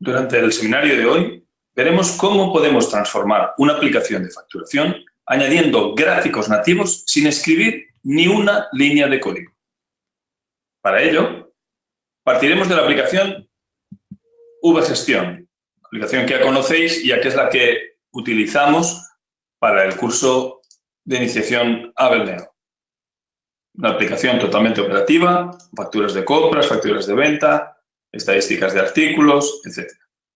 Durante el seminario de hoy veremos cómo podemos transformar una aplicación de facturación añadiendo gráficos nativos sin escribir ni una línea de código. Para ello, partiremos de la aplicación VGestión, aplicación que ya conocéis ya que es la que utilizamos para el curso de iniciación a Belneo. Una aplicación totalmente operativa, facturas de compras, facturas de venta, estadísticas de artículos, etc.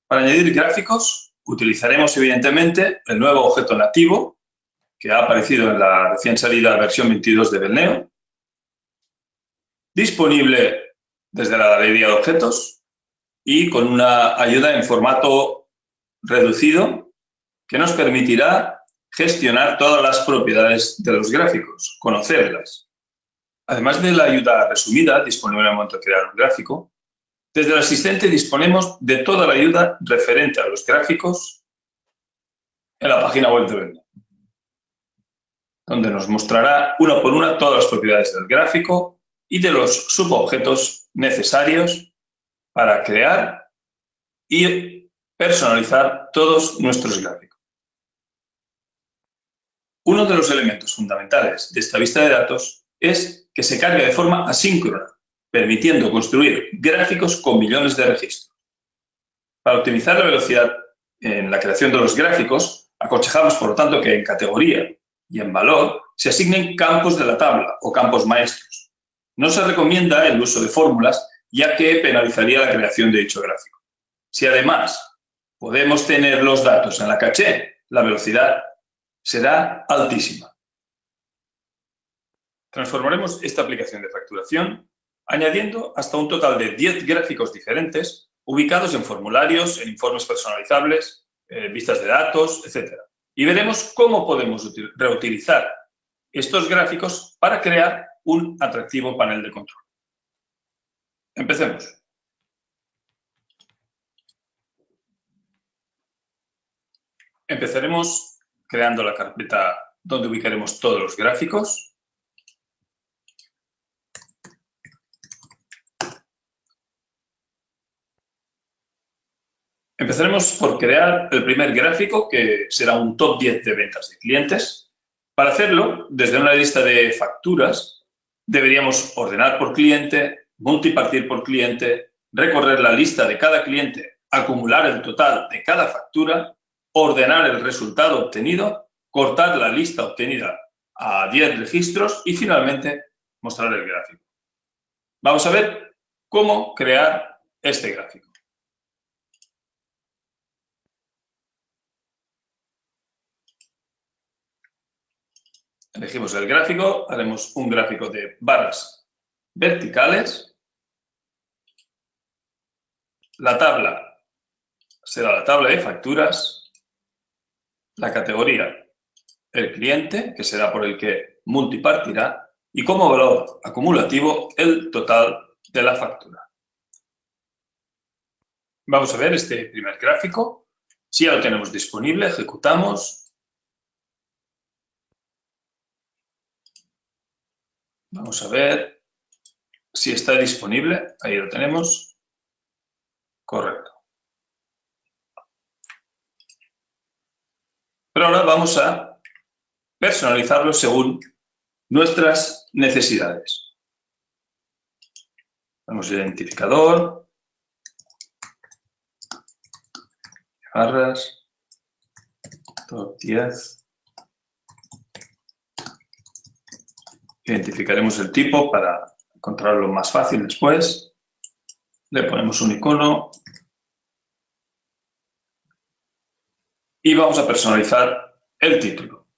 Para añadir gráficos, utilizaremos evidentemente el nuevo objeto nativo que ha aparecido en la recién salida versión 22 de Belneo, disponible desde la galería de objetos y con una ayuda en formato reducido que nos permitirá gestionar todas las propiedades de los gráficos, conocerlas. Además de la ayuda resumida disponible en el momento de crear un gráfico, desde el asistente disponemos de toda la ayuda referente a los gráficos en la página web de Belneo, donde nos mostrará una por una todas las propiedades del gráfico y de los subobjetos necesarios para crear y personalizar todos nuestros gráficos. Uno de los elementos fundamentales de esta vista de datos es que se cargue de forma asíncrona, permitiendo construir gráficos con millones de registros. Para optimizar la velocidad en la creación de los gráficos, aconsejamos, por lo tanto, que en categoría y en valor se asignen campos de la tabla o campos maestros. No se recomienda el uso de fórmulas, ya que penalizaría la creación de dicho gráfico. Si además podemos tener los datos en la caché, la velocidad será altísima. Transformaremos esta aplicación de facturación añadiendo hasta un total de 10 gráficos diferentes ubicados en formularios, en informes personalizables, vistas de datos, etc. Y veremos cómo podemos reutilizar estos gráficos para crear un atractivo panel de control. Empecemos. Empezaremos creando la carpeta donde ubicaremos todos los gráficos. Empezaremos por crear el primer gráfico, que será un top 10 de ventas de clientes. Para hacerlo, desde una lista de facturas, deberíamos ordenar por cliente, multipartir por cliente, recorrer la lista de cada cliente, acumular el total de cada factura, ordenar el resultado obtenido, cortar la lista obtenida a 10 registros y, finalmente, mostrar el gráfico. Vamos a ver cómo crear este gráfico. Elegimos el gráfico, haremos un gráfico de barras verticales. La tabla será la tabla de facturas. La categoría, el cliente, que será por el que multipartirá. Y como valor acumulativo, el total de la factura. Vamos a ver este primer gráfico. Si ya lo tenemos disponible, ejecutamos. Vamos a ver si está disponible. Ahí lo tenemos. Correcto. Pero ahora vamos a personalizarlo según nuestras necesidades. Tenemos el identificador, barras, top 10. Identificaremos el tipo para encontrarlo más fácil después. Le ponemos un icono. Y vamos a personalizar el título.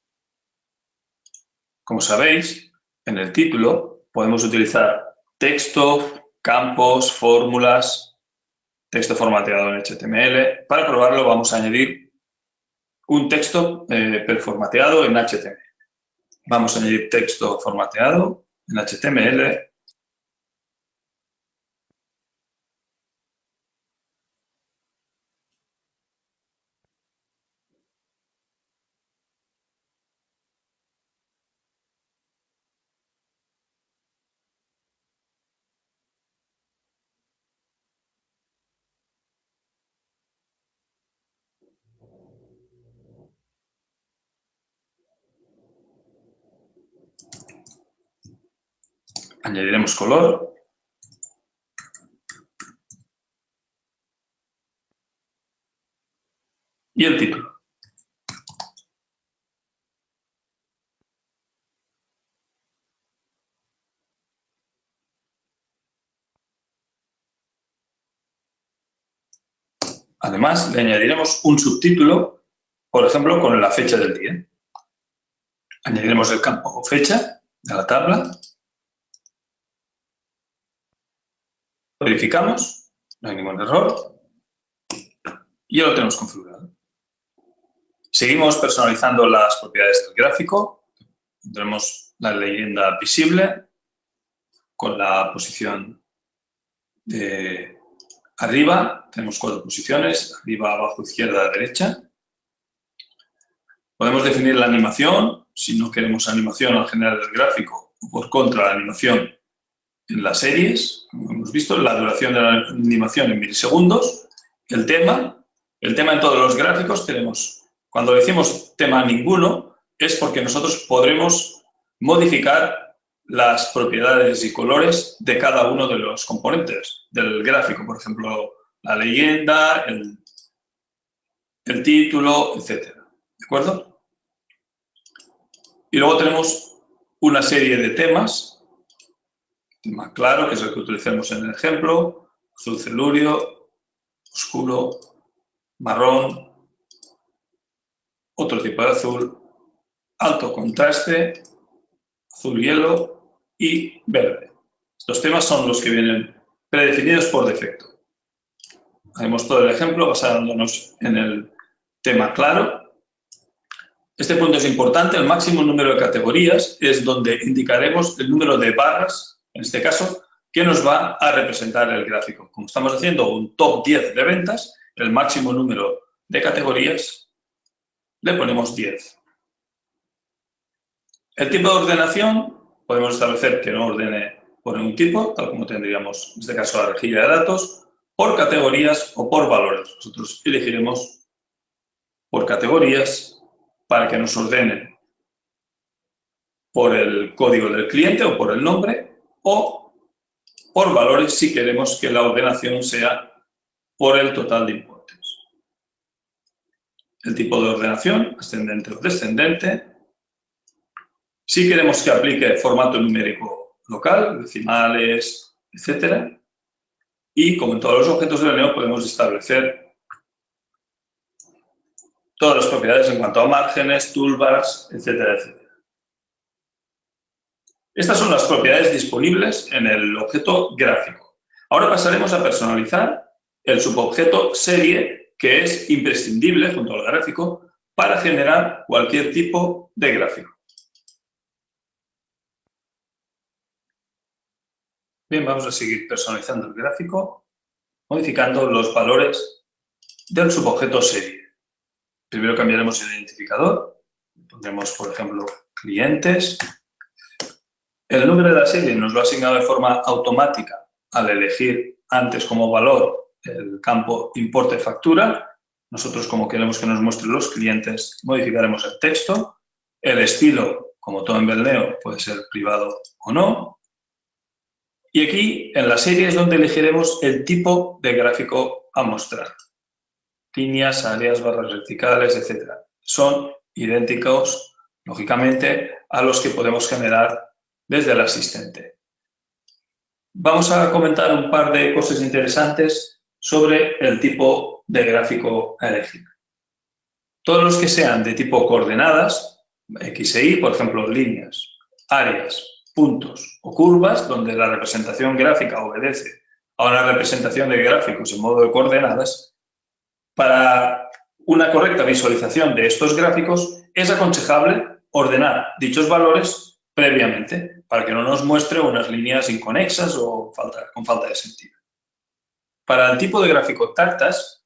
Como sabéis, en el título podemos utilizar texto, campos, fórmulas, texto formateado en HTML. Para probarlo vamos a añadir un texto performateado en HTML. Vamos a añadir texto formateado en HTML. Añadiremos color. Y el título. Además, le añadiremos un subtítulo, por ejemplo, con la fecha del día. Añadiremos el campo fecha de la tabla. Verificamos, no hay ningún error. Y ya lo tenemos configurado. Seguimos personalizando las propiedades del gráfico. Tendremos la leyenda visible con la posición de arriba. Tenemos 4 posiciones, arriba, abajo, izquierda, derecha. Podemos definir la animación, si no queremos animación al generar el gráfico, o por contra la animación en las series, como hemos visto, la duración de la animación en milisegundos, el tema en todos los gráficos tenemos, cuando decimos tema ninguno, es porque nosotros podremos modificar las propiedades y colores de cada uno de los componentes del gráfico, por ejemplo, la leyenda, el título, etc. ¿De acuerdo? Y luego tenemos una serie de temas. Tema claro, que es el que utilicemos en el ejemplo, azul celurio, oscuro, marrón, otro tipo de azul, alto contraste, azul hielo y verde. Estos temas son los que vienen predefinidos por defecto. Haremos todo el ejemplo basándonos en el tema claro. Este punto es importante, el máximo número de categorías es donde indicaremos el número de barras, en este caso, que nos va a representar el gráfico. Como estamos haciendo un top 10 de ventas, el máximo número de categorías le ponemos 10. El tipo de ordenación, podemos establecer que no ordene por un tipo, tal como tendríamos en este caso la rejilla de datos, por categorías o por valores. Nosotros elegiremos por categorías para que nos ordene por el código del cliente o por el nombre, o por valores si queremos que la ordenación sea por el total de importes. El tipo de ordenación, ascendente o descendente. Si queremos que aplique formato numérico local, decimales, etc. Y como en todos los objetos de Neo podemos establecer todas las propiedades en cuanto a márgenes, toolbars, etcétera, etcétera. Estas son las propiedades disponibles en el objeto gráfico. Ahora pasaremos a personalizar el subobjeto serie, que es imprescindible junto al gráfico para generar cualquier tipo de gráfico. Bien, vamos a seguir personalizando el gráfico, modificando los valores del subobjeto serie. Primero cambiaremos el identificador. Pondremos, por ejemplo, clientes. El número de la serie nos lo ha asignado de forma automática al elegir antes como valor el campo importe factura. Nosotros, como queremos que nos muestren los clientes, modificaremos el texto. El estilo, como todo en Belneo, puede ser privado o no. Y aquí, en la serie, es donde elegiremos el tipo de gráfico a mostrar. Líneas, áreas, barras verticales, etc. Son idénticos, lógicamente, a los que podemos generar desde el asistente. Vamos a comentar un par de cosas interesantes sobre el tipo de gráfico a elegir. Todos los que sean de tipo coordenadas, X e Y, por ejemplo, líneas, áreas, puntos o curvas, donde la representación gráfica obedece a una representación de gráficos en modo de coordenadas, para una correcta visualización de estos gráficos es aconsejable ordenar dichos valores previamente, para que no nos muestre unas líneas inconexas o con falta de sentido. Para el tipo de gráfico Tactas,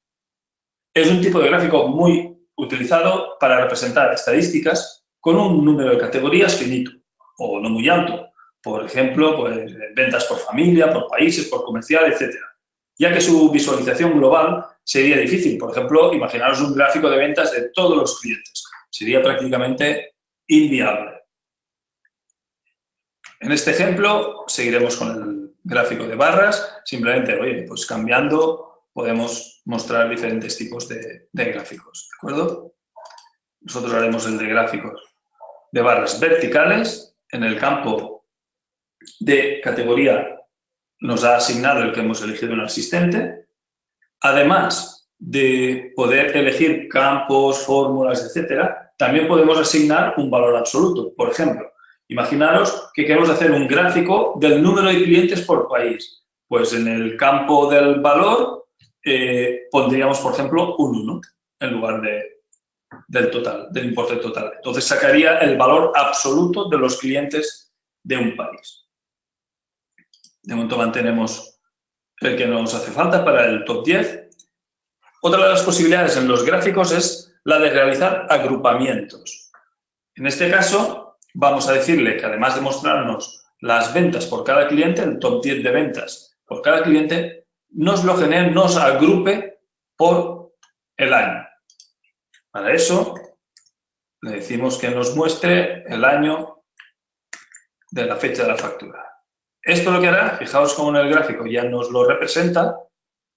es un tipo de gráfico muy utilizado para representar estadísticas con un número de categorías finito o no muy alto. Por ejemplo, pues, ventas por familia, por países, por comercial, etc. Ya que su visualización global sería difícil. Por ejemplo, imaginaros un gráfico de ventas de todos los clientes. Sería prácticamente inviable. En este ejemplo seguiremos con el gráfico de barras, simplemente, oye, pues cambiando podemos mostrar diferentes tipos de gráficos, ¿de acuerdo? Nosotros haremos el de gráficos de barras verticales. En el campo de categoría nos ha asignado el que hemos elegido en el asistente. Además de poder elegir campos, fórmulas, etcétera, también podemos asignar un valor absoluto. Por ejemplo, imaginaros que queremos hacer un gráfico del número de clientes por país. Pues en el campo del valor pondríamos, por ejemplo, un 1 en lugar del total, del importe total. Entonces sacaría el valor absoluto de los clientes de un país. De momento mantenemos el que nos hace falta para el top 10. Otra de las posibilidades en los gráficos es la de realizar agrupamientos. En este caso, vamos a decirle que además de mostrarnos las ventas por cada cliente, el top 10 de ventas por cada cliente, nos lo genere, nos agrupe por el año. Para eso, le decimos que nos muestre el año de la fecha de la factura. Esto lo que hará, fijaos cómo en el gráfico ya nos lo representa,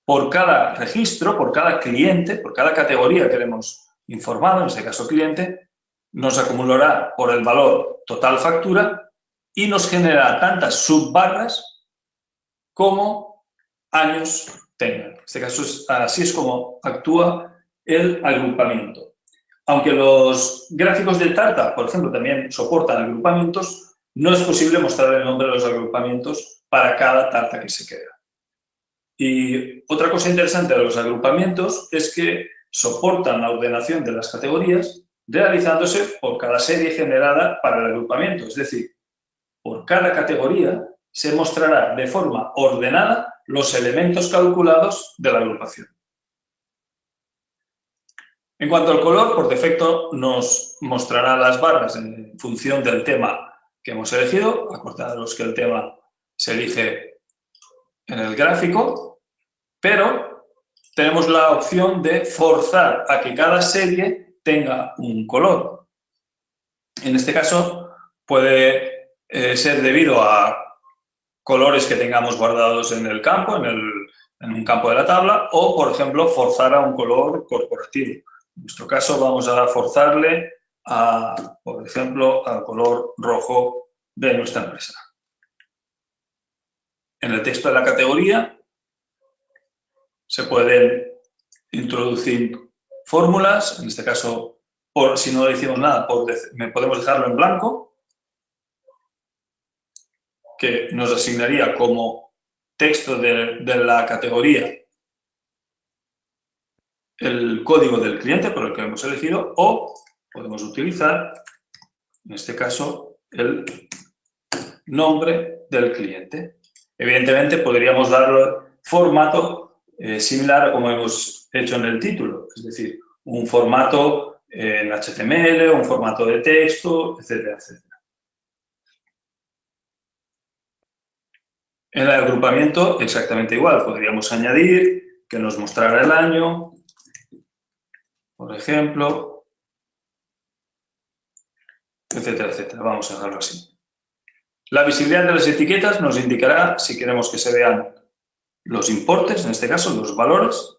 por cada registro, por cada cliente, por cada categoría que le hemos informado, en este caso cliente, nos acumulará por el valor total factura y nos generará tantas subbarras como años tengan. En este caso, así es como actúa el agrupamiento. Aunque los gráficos de tarta, por ejemplo, también soportan agrupamientos, no es posible mostrar el nombre de los agrupamientos para cada tarta que se crea. Y otra cosa interesante de los agrupamientos es que soportan la ordenación de las categorías realizándose por cada serie generada para el agrupamiento. Es decir, por cada categoría se mostrará de forma ordenada los elementos calculados de la agrupación. En cuanto al color, por defecto nos mostrará las barras en función del tema que hemos elegido. Acordaros que el tema se elige en el gráfico, pero tenemos la opción de forzar a que cada serie tenga un color. En este caso puede ser debido a colores que tengamos guardados en el campo, en un campo de la tabla, o, por ejemplo, forzar a un color corporativo. En nuestro caso vamos a forzarle, por ejemplo, al color rojo de nuestra empresa. En el texto de la categoría se pueden introducir fórmulas, en este caso, si no decimos nada, podemos dejarlo en blanco, que nos asignaría como texto de la categoría el código del cliente por el que hemos elegido, o podemos utilizar, en este caso, el nombre del cliente. Evidentemente, podríamos darle formato similar a como hemos hecho en el título, es decir, un formato en HTML, un formato de texto, etcétera, etcétera. En el agrupamiento, exactamente igual. Podríamos añadir que nos mostrara el año, por ejemplo, etcétera, etcétera. Vamos a dejarlo así. La visibilidad de las etiquetas nos indicará si queremos que se vean los importes, en este caso los valores,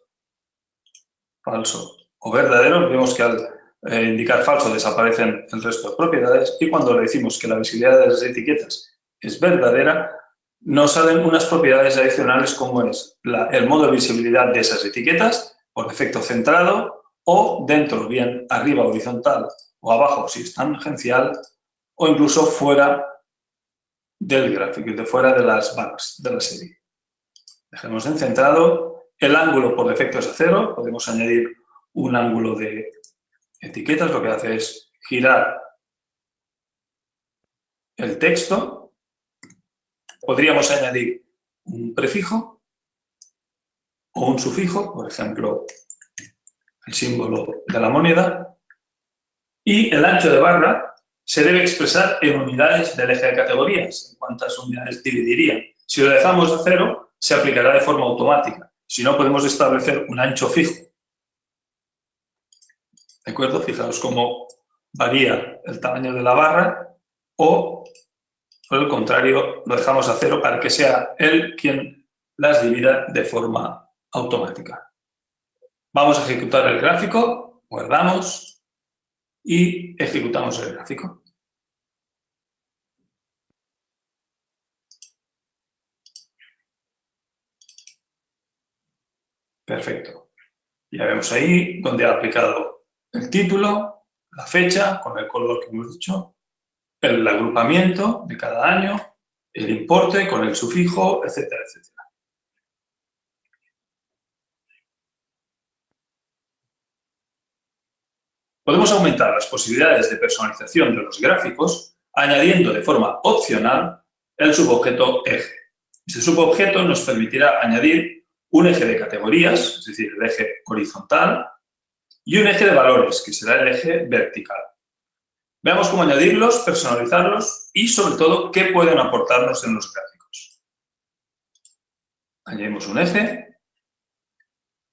falso o verdadero. Vemos que al indicar falso desaparecen el resto de propiedades, y cuando le decimos que la visibilidad de las etiquetas es verdadera, nos salen unas propiedades adicionales como es el modo de visibilidad de esas etiquetas, por defecto centrado, o dentro, bien arriba horizontal o abajo si es tangencial, o incluso fuera del gráfico, de fuera de las barras de la serie. Dejemos en centrado. El ángulo por defecto es a 0. Podemos añadir un ángulo de etiquetas. Lo que hace es girar el texto. Podríamos añadir un prefijo o un sufijo, por ejemplo, el símbolo de la moneda. Y el ancho de barra se debe expresar en unidades del eje de categorías. ¿En cuántas unidades dividiría? Si lo dejamos a 0, se aplicará de forma automática. Si no, podemos establecer un ancho fijo. ¿De acuerdo? Fijaos cómo varía el tamaño de la barra o Por el contrario, lo dejamos a 0 para que sea él quien las divida de forma automática. Vamos a ejecutar el gráfico, guardamos y ejecutamos el gráfico. Perfecto. Ya vemos ahí donde ha aplicado el título, la fecha, con el color que hemos dicho, el agrupamiento de cada año, el importe con el sufijo, etcétera, etcétera. Podemos aumentar las posibilidades de personalización de los gráficos añadiendo de forma opcional el subobjeto eje. Este subobjeto nos permitirá añadir un eje de categorías, es decir, el eje horizontal, y un eje de valores, que será el eje vertical. Veamos cómo añadirlos, personalizarlos y, sobre todo, qué pueden aportarnos en los gráficos. Añadimos un eje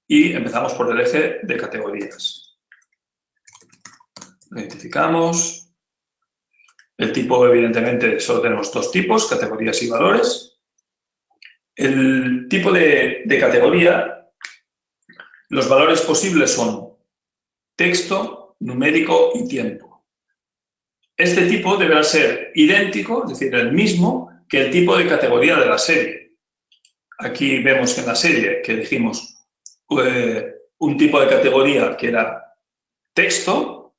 y empezamos por el eje de categorías. Lo identificamos. El tipo, evidentemente, solo tenemos dos tipos, categorías y valores. El tipo de categoría, los valores posibles son texto, numérico y tiempo. Este tipo deberá ser idéntico, es decir, el mismo que el tipo de categoría de la serie. Aquí vemos que en la serie que elegimos un tipo de categoría que era texto,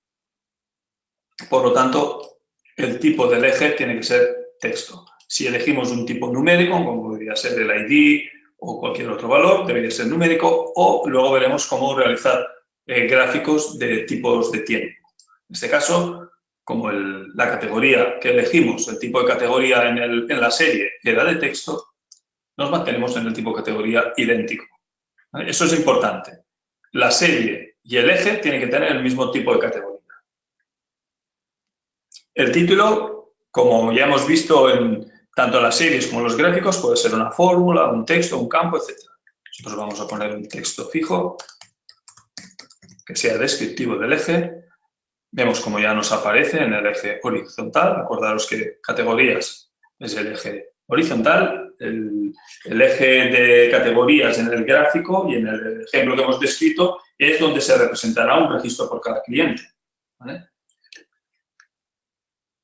por lo tanto, el tipo del eje tiene que ser texto. Si elegimos un tipo numérico, como podría ser el ID o cualquier otro valor, debería ser numérico, o luego veremos cómo realizar gráficos de tipos de tiempo. En este caso, como la categoría que elegimos, el tipo de categoría en la serie era de texto, nos mantenemos en el tipo de categoría idéntico. ¿Vale? Eso es importante. La serie y el eje tienen que tener el mismo tipo de categoría. El título, como ya hemos visto en tanto las series como los gráficos, puede ser una fórmula, un texto, un campo, etc. Nosotros vamos a poner un texto fijo que sea descriptivo del eje. Vemos como ya nos aparece en el eje horizontal. Acordaros que categorías es el eje horizontal, el eje de categorías en el gráfico y en el ejemplo que hemos descrito es donde se representará un registro por cada cliente. ¿Vale?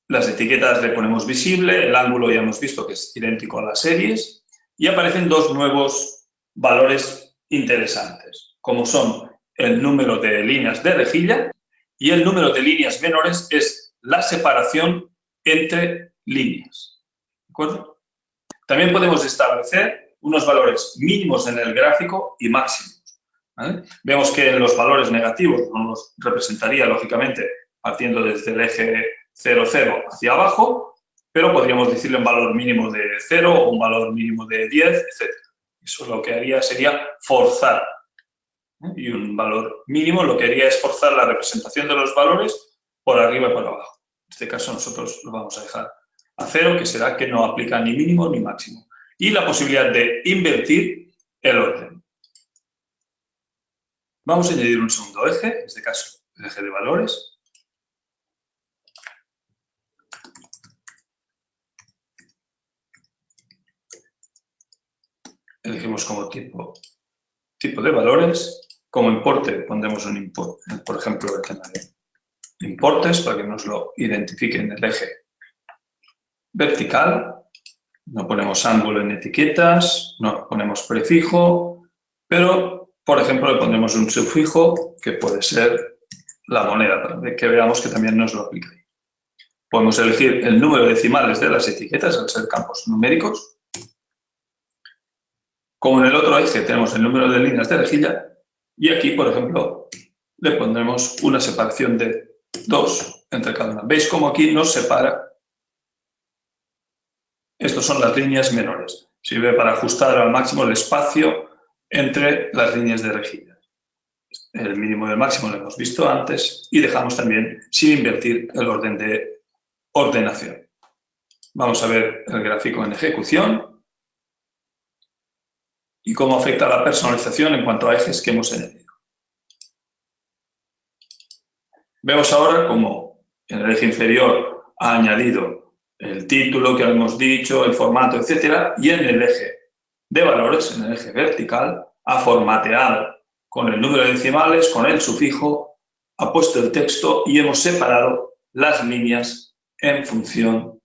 Las etiquetas le ponemos visible, el ángulo ya hemos visto que es idéntico a las series y aparecen dos nuevos valores interesantes, como son el número de líneas de rejilla y el número de líneas menores es la separación entre líneas. ¿De acuerdo? También podemos establecer unos valores mínimos en el gráfico y máximos. ¿Vale? Vemos que en los valores negativos nos representaría, lógicamente, partiendo desde el eje 0, 0 hacia abajo, pero podríamos decirle un valor mínimo de 0 o un valor mínimo de 10, etc. Eso lo que haría sería forzar. Y un valor mínimo lo que haría es forzar la representación de los valores por arriba y por abajo. En este caso nosotros lo vamos a dejar a 0, que será que no aplica ni mínimo ni máximo. Y la posibilidad de invertir el orden. Vamos a añadir un segundo eje, en este caso el eje de valores. Elegimos como tipo de valores. Como importe pondremos un importe, por ejemplo, el tema de importes para que nos lo identifique en el eje vertical. No ponemos ángulo en etiquetas, no ponemos prefijo, pero, por ejemplo, le pondremos un sufijo que puede ser la moneda, para que veamos que también nos lo aplica. Podemos elegir el número de decimales de las etiquetas, al ser campos numéricos. Como en el otro eje tenemos el número de líneas de rejilla, y aquí, por ejemplo, le pondremos una separación de 2 entre cada una. ¿Veis cómo aquí nos separa? Estas son las líneas menores. Sirve para ajustar al máximo el espacio entre las líneas de rejilla. El mínimo y el máximo lo hemos visto antes y dejamos también sin invertir el orden de ordenación. Vamos a ver el gráfico en ejecución y cómo afecta la personalización en cuanto a ejes que hemos añadido. Vemos ahora cómo en el eje inferior ha añadido el título que hemos dicho, el formato, etcétera, y en el eje de valores, en el eje vertical, ha formateado con el número de decimales, con el sufijo, ha puesto el texto y hemos separado las líneas en función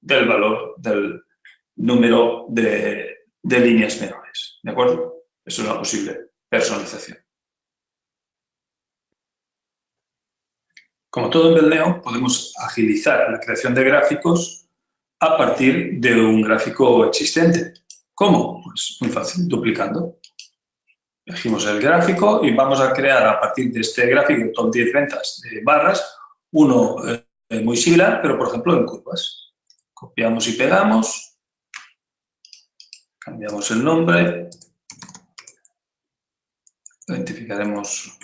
del valor del número de líneas menores. ¿De acuerdo? Eso es una posible personalización. Como todo en Beldneo, podemos agilizar la creación de gráficos a partir de un gráfico existente. ¿Cómo? Pues muy fácil, duplicando. Elegimos el gráfico y vamos a crear a partir de este gráfico top 10 ventas de barras, uno muy similar, pero por ejemplo en curvas. Copiamos y pegamos, cambiamos el nombre, lo identificaremos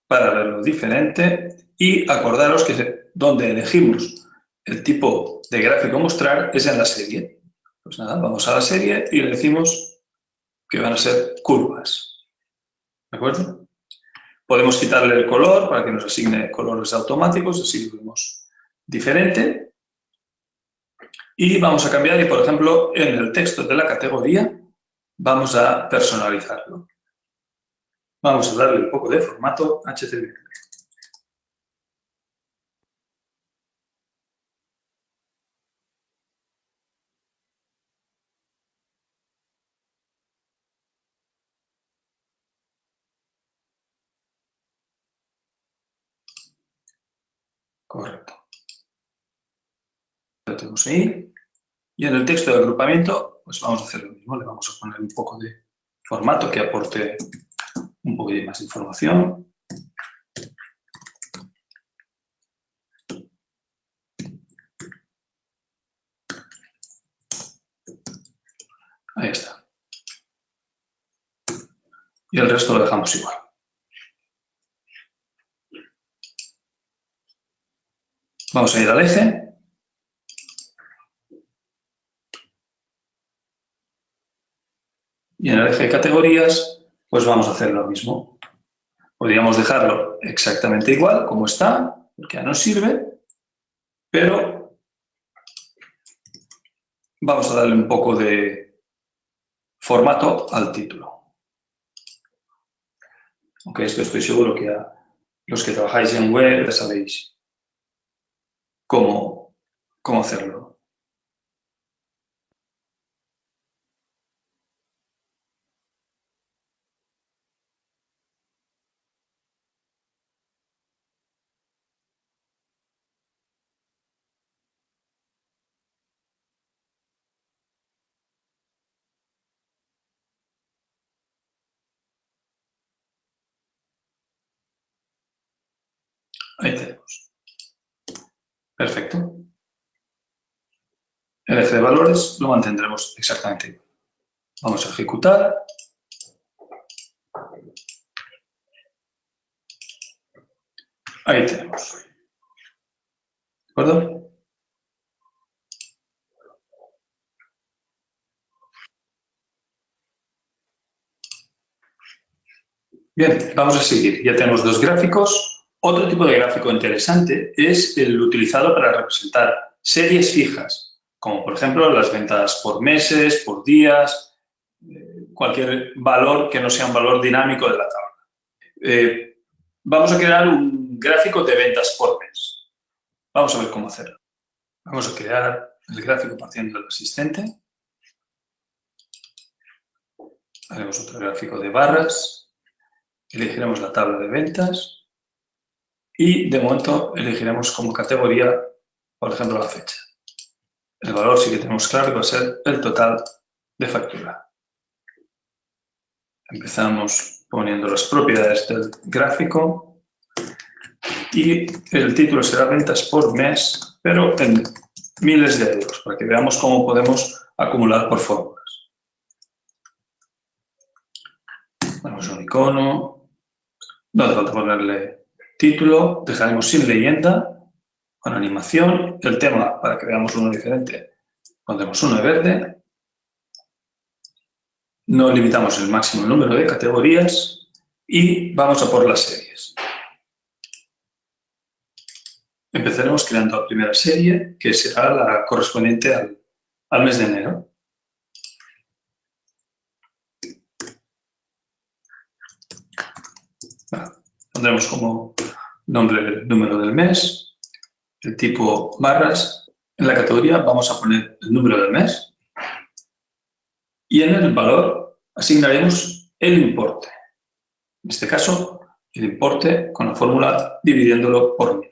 para verlo diferente y acordaros que donde elegimos el tipo de gráfico mostrar es en la serie. Pues nada, vamos a la serie y le decimos que van a ser curvas. ¿De acuerdo? Podemos quitarle el color para que nos asigne colores automáticos, así lo vemos diferente. Y vamos a cambiar, y por ejemplo, en el texto de la categoría vamos a personalizarlo. Vamos a darle un poco de formato HTML. Correcto. Lo tenemos ahí. Y en el texto de agrupamiento, pues vamos a hacer lo mismo. Le vamos a poner un poco de formato que aporte un poco de más información. Ahí está. Y el resto lo dejamos igual. Vamos a ir al eje. Y en el eje de categorías, pues vamos a hacer lo mismo. Podríamos dejarlo exactamente igual, como está, porque ya nos sirve, pero vamos a darle un poco de formato al título. Aunque esto estoy seguro que a los que trabajáis en web ya sabéis cómo hacerlo. Ahí tenemos. Perfecto. El eje de valores lo mantendremos exactamente igual. Vamos a ejecutar. Ahí tenemos. ¿De acuerdo? Bien, vamos a seguir. Ya tenemos dos gráficos. Otro tipo de gráfico interesante es el utilizado para representar series fijas, como por ejemplo las ventas por meses, por días, cualquier valor que no sea un valor dinámico de la tabla. Vamos a crear un gráfico de ventas por mes. Vamos a ver cómo hacerlo. Vamos a crear el gráfico partiendo del asistente. Haremos otro gráfico de barras. Elegiremos la tabla de ventas. Y de momento elegiremos como categoría, por ejemplo, la fecha. El valor sí que tenemos claro que va a ser el total de factura. Empezamos poniendo las propiedades del gráfico y el título será ventas por mes, pero en miles de euros, para que veamos cómo podemos acumular por fórmulas. Ponemos un icono, no hace falta ponerle título, dejaremos sin leyenda, con animación, el tema para que veamos uno diferente, pondremos uno de verde, no limitamos el máximo número de categorías y vamos a por las series. Empezaremos creando la primera serie, que será la correspondiente al mes de enero. Pondremos como nombre el número del mes, el tipo barras. En la categoría vamos a poner el número del mes y en el valor asignaremos el importe. En este caso, el importe con la fórmula dividiéndolo por 1000.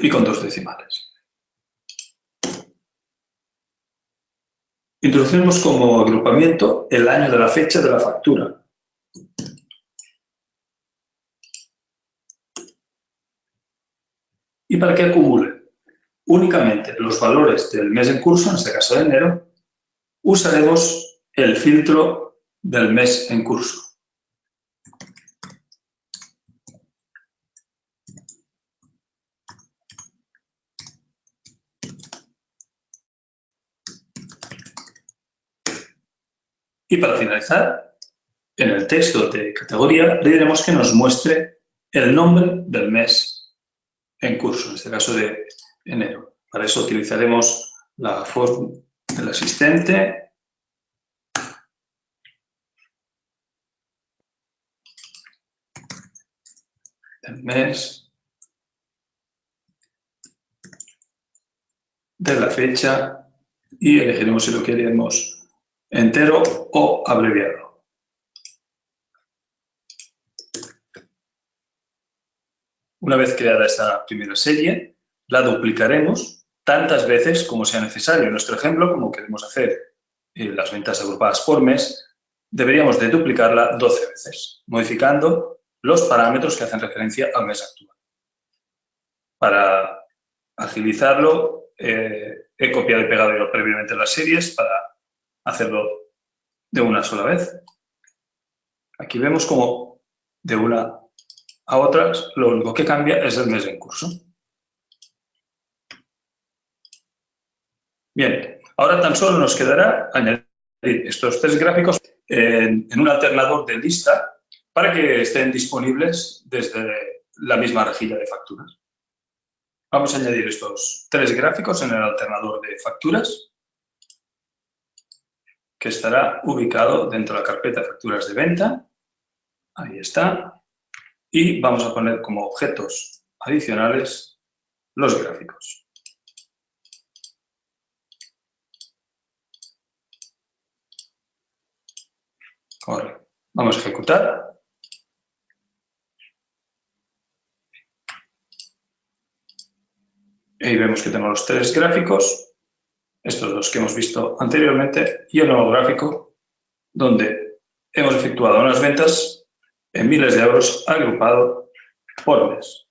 Y con 2 decimales. Introducimos como agrupamiento el año de la fecha de la factura. Y para que acumule únicamente los valores del mes en curso, en este caso de enero, usaremos el filtro del mes en curso. Y para finalizar, en el texto de categoría le diremos que nos muestre el nombre del mes en curso, en este caso de enero. Para eso utilizaremos la forma del asistente del mes de la fecha y elegiremos si lo queremos entero o abreviado. Una vez creada esta primera serie, la duplicaremos tantas veces como sea necesario. En nuestro ejemplo, como queremos hacer las ventas agrupadas por mes, deberíamos de duplicarla 12 veces, modificando los parámetros que hacen referencia al mes actual. Para agilizarlo, he copiado y pegado yo previamente las series para hacerlo de una sola vez. Aquí vemos como de una a otra lo único que cambia es el mes en curso. Bien, ahora tan solo nos quedará añadir estos 3 gráficos en un alternador de lista para que estén disponibles desde la misma rejilla de facturas. Vamos a añadir estos 3 gráficos en el alternador de facturas, que estará ubicado dentro de la carpeta facturas de venta. Ahí está. Y vamos a poner como objetos adicionales los gráficos. Correcto. Vamos a ejecutar. Ahí vemos que tenemos los 3 gráficos, estos los que hemos visto anteriormente, y el nuevo gráfico donde hemos efectuado unas ventas en miles de euros agrupado por mes.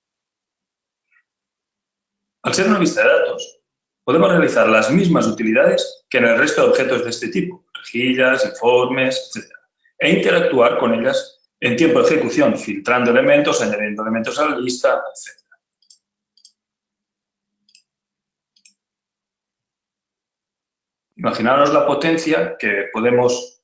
Al ser una vista de datos, podemos realizar las mismas utilidades que en el resto de objetos de este tipo, rejillas, informes, etc., e interactuar con ellas en tiempo de ejecución, filtrando elementos, añadiendo elementos a la lista, etc. Imaginaros la potencia que podemos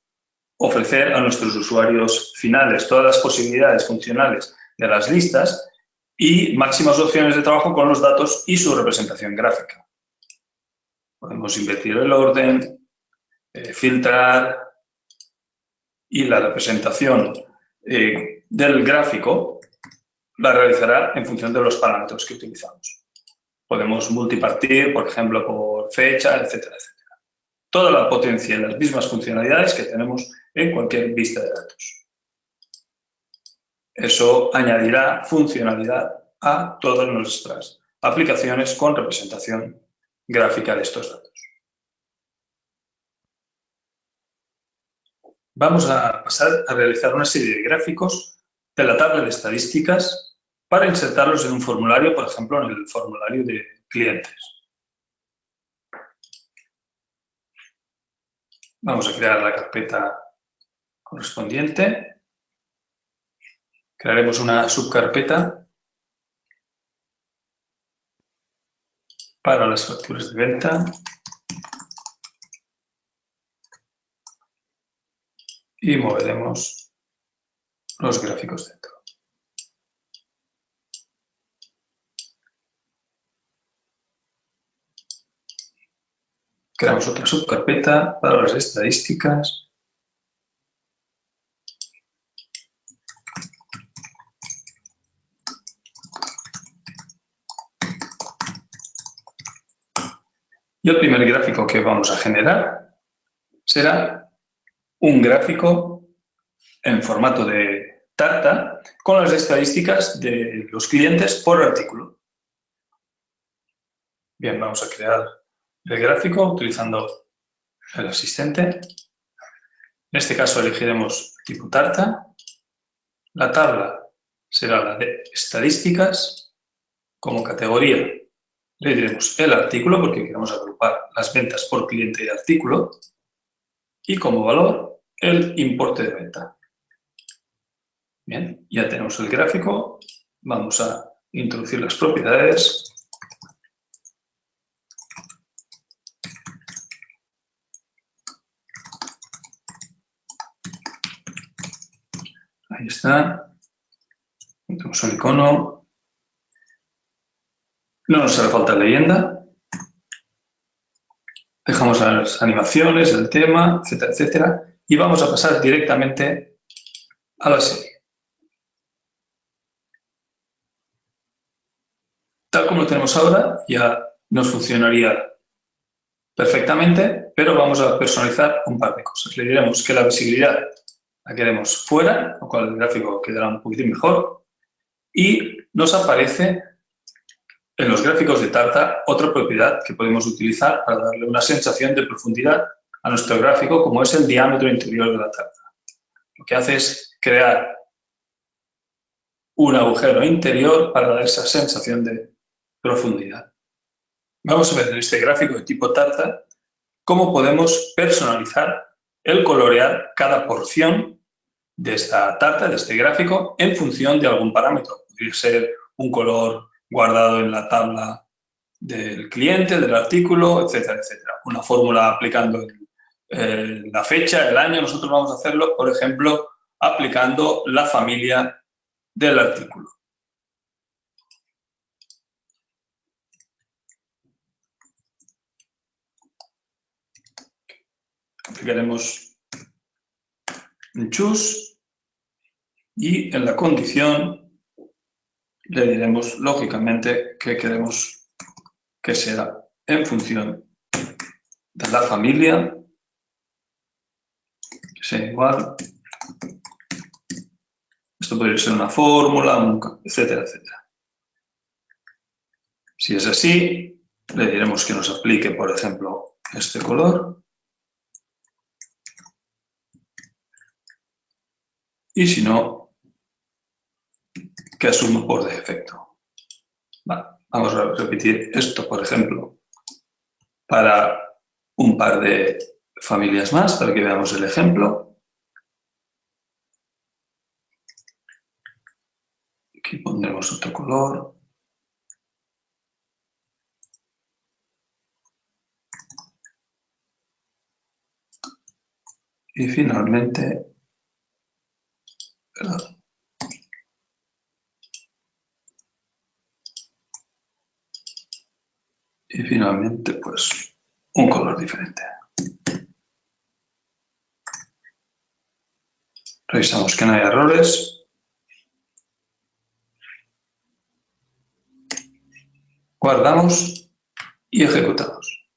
ofrecer a nuestros usuarios finales, todas las posibilidades funcionales de las listas y máximas opciones de trabajo con los datos y su representación gráfica. Podemos invertir el orden, filtrar y la representación del gráfico la realizará en función de los parámetros que utilizamos. Podemos multipartir, por ejemplo, por fecha, etcétera, etcétera. Toda la potencia y las mismas funcionalidades que tenemos en cualquier vista de datos. Eso añadirá funcionalidad a todas nuestras aplicaciones con representación gráfica de estos datos. Vamos a pasar a realizar una serie de gráficos de la tabla de estadísticas para insertarlos en un formulario, por ejemplo, en el formulario de clientes. Vamos a crear la carpeta correspondiente. Crearemos una subcarpeta para las facturas de venta. y moveremos los gráficos dentro. Creamos otra subcarpeta para las estadísticas. Y el primer gráfico que vamos a generar será un gráfico en formato de tarta con las estadísticas de los clientes por artículo. Bien, vamos a crear el gráfico utilizando el asistente. En este caso elegiremos tipo tarta. La tabla será la de estadísticas. Como categoría le diremos el artículo porque queremos agrupar las ventas por cliente y artículo. Y como valor el importe de venta. Bien, ya tenemos el gráfico. Vamos a introducir las propiedades. Ahí está. Tenemos un icono. No nos hará falta leyenda. Dejamos las animaciones, el tema, etcétera, etcétera. Y vamos a pasar directamente a la serie. Tal como lo tenemos ahora, ya nos funcionaría perfectamente, pero vamos a personalizar un par de cosas. Le diremos que la visibilidad la queremos fuera, lo cual el gráfico quedará un poquitín mejor. Y nos aparece en los gráficos de tarta otra propiedad que podemos utilizar para darle una sensación de profundidad a nuestro gráfico, como es el diámetro interior de la tarta. Lo que hace es crear un agujero interior para dar esa sensación de profundidad. Vamos a ver en este gráfico de tipo tarta cómo podemos personalizar el colorear cada porción de esta tarta, de este gráfico, en función de algún parámetro. Podría ser un color guardado en la tabla del cliente, del artículo, etcétera, etcétera. Una fórmula aplicando la fecha, el año. Nosotros vamos a hacerlo, por ejemplo, aplicando la familia del artículo. Aplicaremos en choose y en la condición le diremos, lógicamente, que queremos que sea en función de la familia, que sea igual. Esto podría ser una fórmula, etcétera, etcétera. Si es así, le diremos que nos aplique, por ejemplo, este color. Y si no, que asuma por defecto. Vale, vamos a repetir esto, por ejemplo, para un par de familias más, para que veamos el ejemplo. Aquí pondremos otro color. Y finalmente, pues, un color diferente. Revisamos que no haya errores. Guardamos y ejecutamos.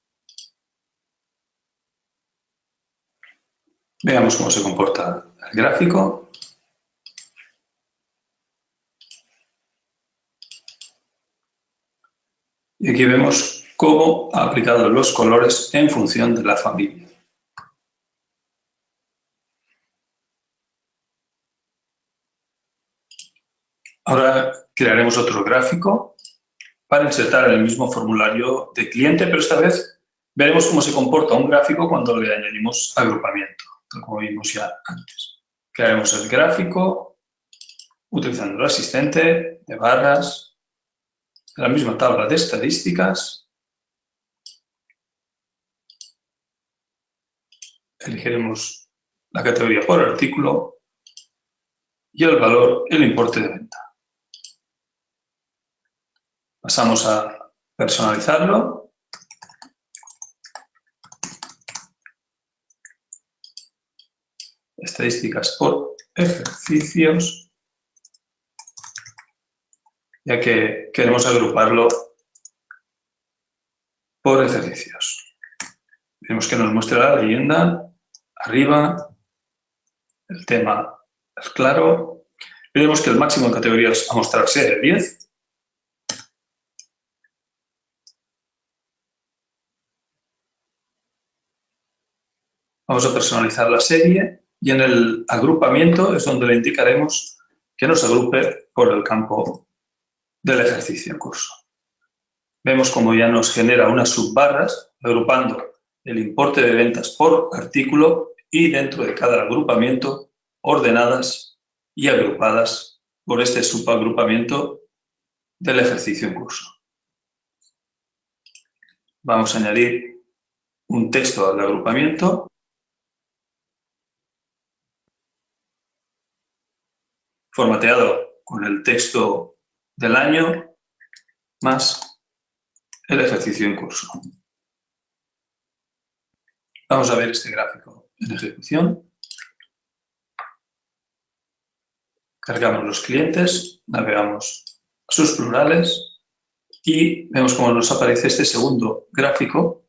Veamos cómo se comporta el gráfico. Y aquí vemos cómo ha aplicado los colores en función de la familia. Ahora crearemos otro gráfico para insertar en el mismo formulario de cliente, pero esta vez veremos cómo se comporta un gráfico cuando le añadimos agrupamiento, como vimos ya antes. Crearemos el gráfico utilizando el asistente de barras, la misma tabla de estadísticas. Elegiremos la categoría por artículo y el valor, el importe de venta. Pasamos a personalizarlo. Estadísticas por ejercicios, ya que queremos agruparlo por ejercicios. Vemos que nos muestra la leyenda, arriba, el tema es claro. Vemos que el máximo de categorías a mostrarse es de 10. Vamos a personalizar la serie y en el agrupamiento es donde le indicaremos que nos agrupe por el campo del ejercicio en curso. Vemos como ya nos genera unas subbarras agrupando el importe de ventas por artículo y dentro de cada agrupamiento ordenadas y agrupadas por este subagrupamiento del ejercicio en curso. Vamos a añadir un texto al agrupamiento. Formateado con el texto del año más el ejercicio en curso. Vamos a ver este gráfico en ejecución. Cargamos los clientes, navegamos a sus plurales y vemos cómo nos aparece este segundo gráfico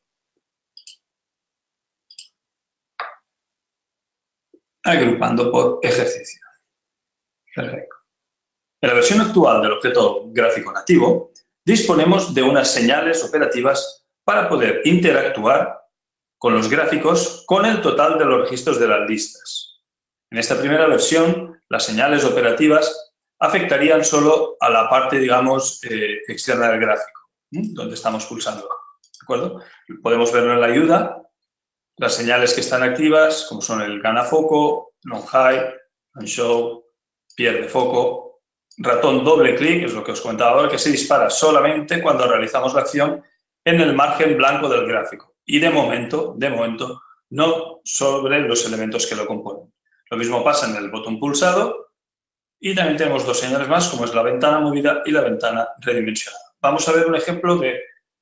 agrupando por ejercicio. Perfecto. En la versión actual del objeto gráfico nativo, disponemos de unas señales operativas para poder interactuar con los gráficos con el total de los registros de las listas. En esta primera versión, las señales operativas afectarían solo a la parte, digamos, externa del gráfico, donde estamos pulsando. ¿De acuerdo? Podemos verlo en la ayuda, las señales que están activas, como son el gana foco, non-hide, non-show, pierde foco, ratón doble clic, es lo que os comentaba ahora, que se dispara solamente cuando realizamos la acción en el margen blanco del gráfico. Y de momento, no sobre los elementos que lo componen. Lo mismo pasa en el botón pulsado y también tenemos dos señales más, como es la ventana movida y la ventana redimensionada. Vamos a ver un ejemplo de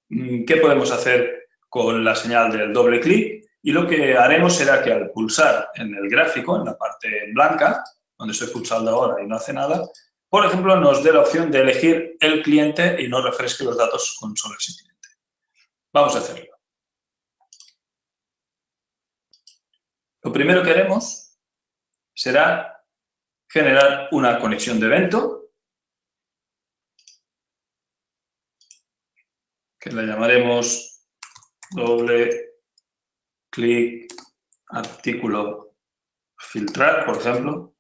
qué podemos hacer con la señal del doble clic y lo que haremos será que al pulsar en el gráfico, en la parte blanca, donde estoy pulsando ahora y no hace nada, por ejemplo, nos dé la opción de elegir el cliente y no refresque los datos con solo ese cliente. Vamos a hacerlo. Lo primero que haremos será generar una conexión de evento, que la llamaremos doble clic artículo filtrar, por ejemplo.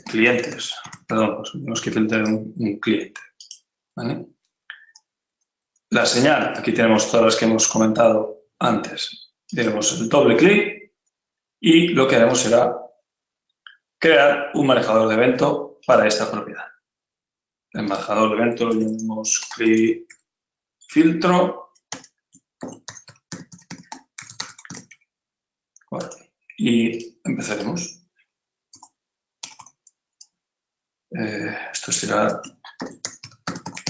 Clientes, perdón, pues tenemos que filtrar un cliente. ¿Vale? La señal, aquí tenemos todas las que hemos comentado antes. Tenemos el doble clic y lo que haremos será crear un manejador de evento para esta propiedad. El manejador de evento lo llamamos clic filtro. Bueno, y empezaremos. Esto será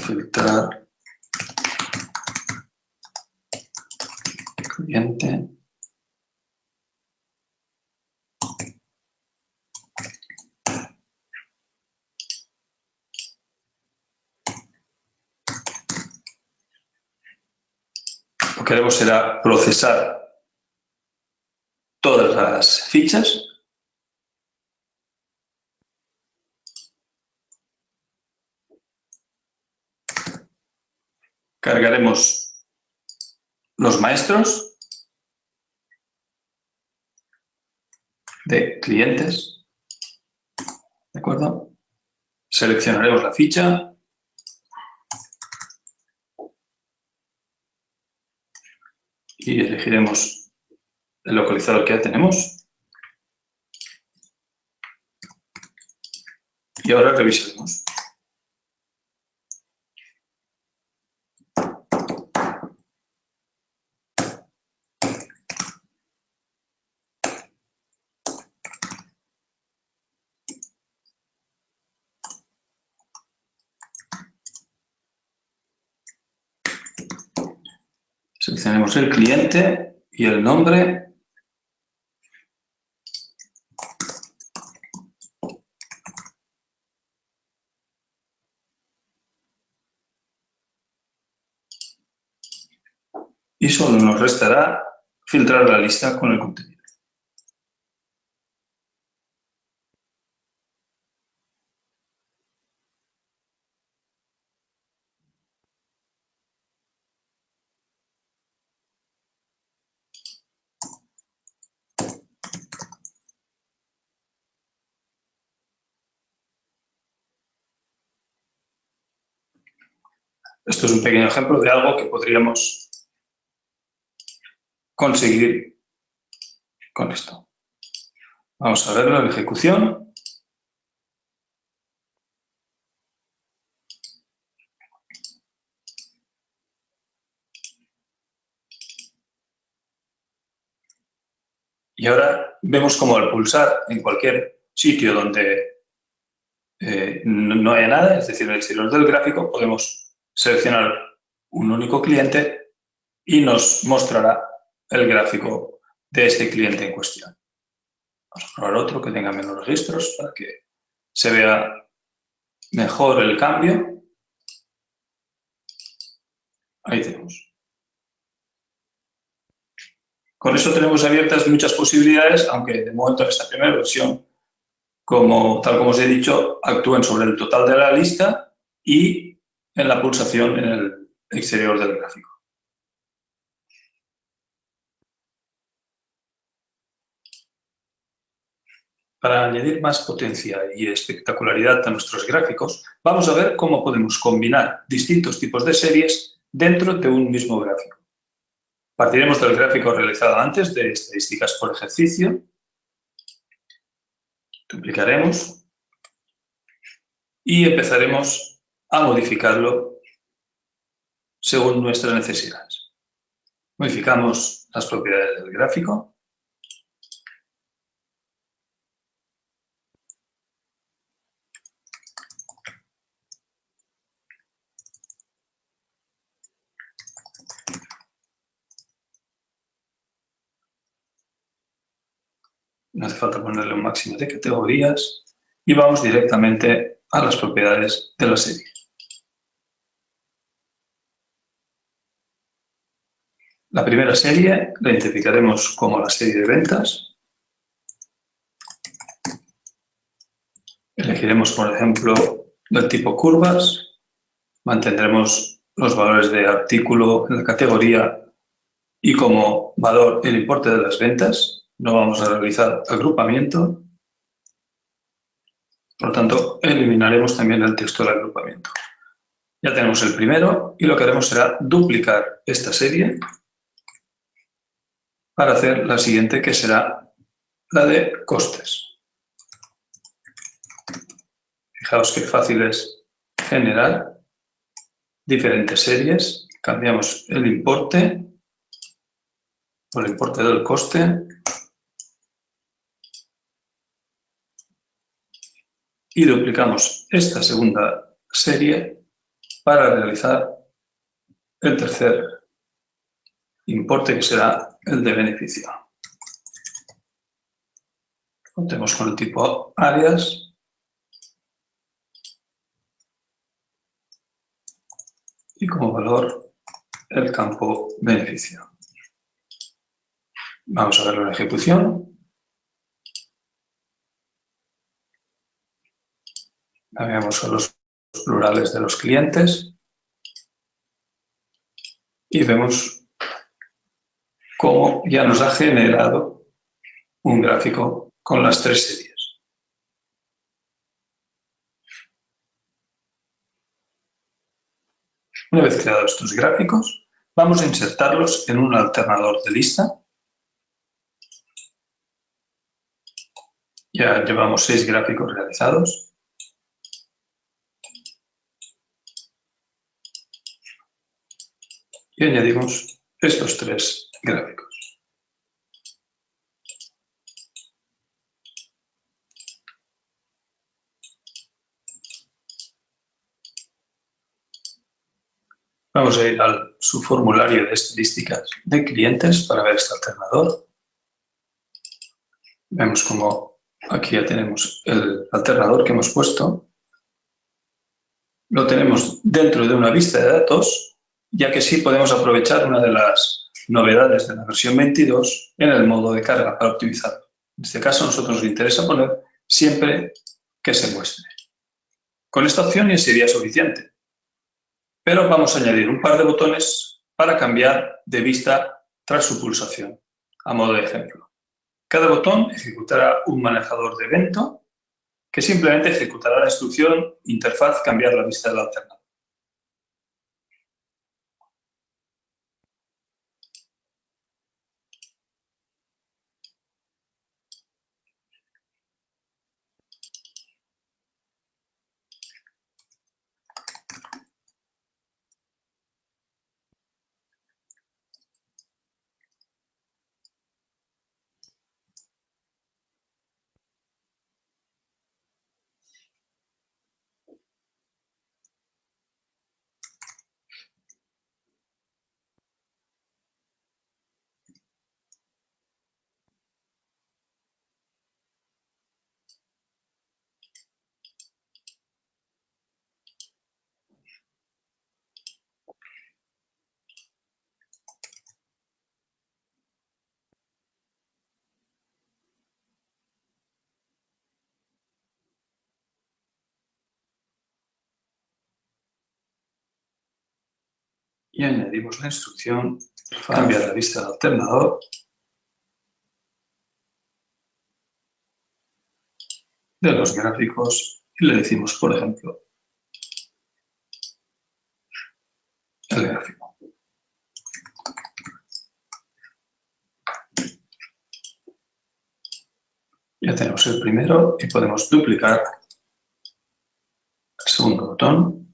filtrar cliente. Lo que haremos será procesar todas las fichas. Cargaremos los maestros de clientes. ¿De acuerdo? Seleccionaremos la ficha. Y elegiremos el localizador que ya tenemos. Y ahora revisaremos. Seleccionemos el cliente y el nombre. Y solo nos restará filtrar la lista con el contenido. Esto es un pequeño ejemplo de algo que podríamos conseguir con esto. Vamos a verlo en ejecución. Y ahora vemos cómo al pulsar en cualquier sitio donde no haya nada, es decir, en el exterior del gráfico, podemos seleccionar un único cliente y nos mostrará el gráfico de este cliente en cuestión. Vamos a probar otro que tenga menos registros para que se vea mejor el cambio. Ahí tenemos. Con eso tenemos abiertas muchas posibilidades, aunque de momento en esta primera versión, tal como os he dicho, actúen sobre el total de la lista y en la pulsación en el exterior del gráfico. Para añadir más potencia y espectacularidad a nuestros gráficos, vamos a ver cómo podemos combinar distintos tipos de series dentro de un mismo gráfico. Partiremos del gráfico realizado antes de estadísticas por ejercicio. Duplicaremos y empezaremos a modificarlo según nuestras necesidades. Modificamos las propiedades del gráfico. No hace falta ponerle un máximo de categorías y vamos directamente a las propiedades de la serie. La primera serie la identificaremos como la serie de ventas. Elegiremos, por ejemplo, el tipo curvas. Mantendremos los valores de artículo en la categoría y como valor el importe de las ventas. No vamos a realizar agrupamiento. Por lo tanto, eliminaremos también el texto del agrupamiento. Ya tenemos el primero y lo que haremos será duplicar esta serie para hacer la siguiente, que será la de costes. Fijaos qué fácil es generar diferentes series. Cambiamos el importe por el importe del coste y duplicamos esta segunda serie para realizar el tercer importe, que será el de beneficio. Contemos con el tipo áreas y como valor el campo beneficio. Vamos a verlo en ejecución. Cambiamos a los plurales de los clientes y vemos cómo ya nos ha generado un gráfico con las tres series. Una vez creados estos gráficos, vamos a insertarlos en un alternador de lista. Ya llevamos 6 gráficos realizados. Y añadimos estos 3 gráficos. Vamos a ir al subformulario de estadísticas de clientes para ver este alternador. Vemos como aquí ya tenemos el alternador que hemos puesto. Lo tenemos dentro de una vista de datos, ya que sí podemos aprovechar una de las novedades de la versión 22 en el modo de carga para optimizarlo. En este caso, a nosotros nos interesa poner siempre que se muestre. Con esta opción ya sería suficiente, pero vamos a añadir un par de botones para cambiar de vista tras su pulsación, a modo de ejemplo. Cada botón ejecutará un manejador de evento que simplemente ejecutará la instrucción interfaz cambiar la vista del alternador. Y añadimos la instrucción cambiar la vista del alternador de los gráficos y le decimos, por ejemplo, el gráfico. Ya tenemos el primero y podemos duplicar el segundo botón.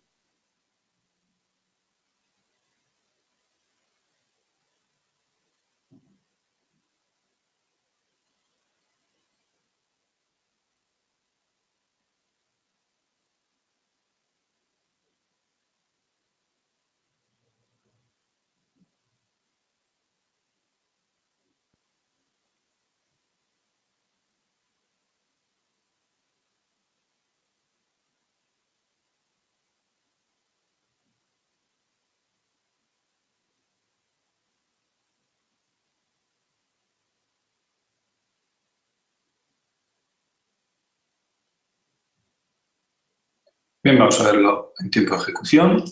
Bien, vamos a verlo en tiempo de ejecución.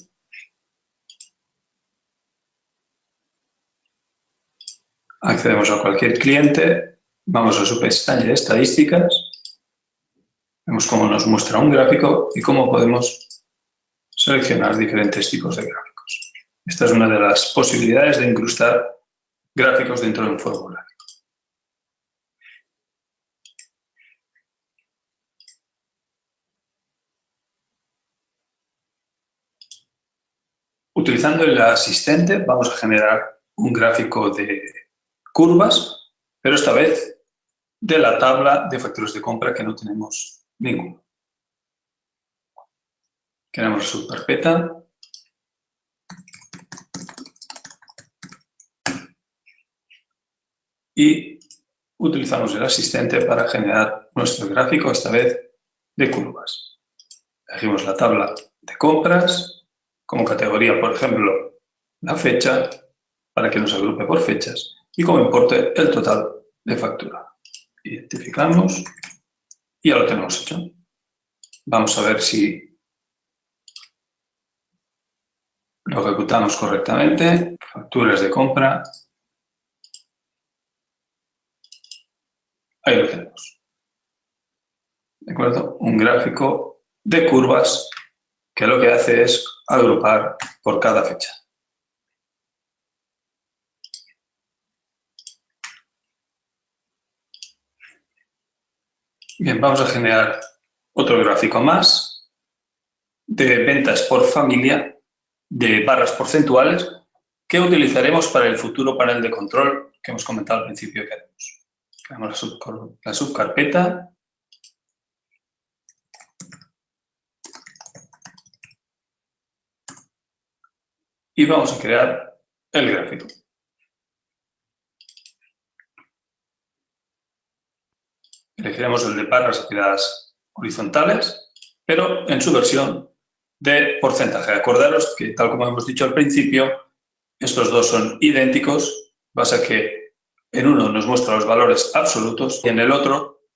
Accedemos a cualquier cliente, vamos a su pestaña de estadísticas, vemos cómo nos muestra un gráfico y cómo podemos seleccionar diferentes tipos de gráficos. Esta es una de las posibilidades de incrustar gráficos dentro de un formulario. Utilizando el asistente vamos a generar un gráfico de curvas, pero esta vez de la tabla de facturas de compra que no tenemos ninguno. Creamos la subcarpeta. Y utilizamos el asistente para generar nuestro gráfico, esta vez de curvas. Elegimos la tabla de compras, como categoría, por ejemplo, la fecha, para que nos agrupe por fechas, y como importe el total de factura. Identificamos y ya lo tenemos hecho. Vamos a ver si lo ejecutamos correctamente. Facturas de compra. Ahí lo tenemos. ¿De acuerdo? Un gráfico de curvas que lo que hace es agrupar por cada fecha. Bien, vamos a generar otro gráfico más de ventas por familia, de barras porcentuales, que utilizaremos para el futuro panel de control que hemos comentado al principio que haremos. Creamos la subcarpeta. y vamos a crear el gráfico. Elegiremos el de barras apiladas horizontales, pero en su versión de porcentaje. Acordaros que, tal como hemos dicho al principio, estos dos son idénticos, basta que en uno nos muestra los valores absolutos y en el otro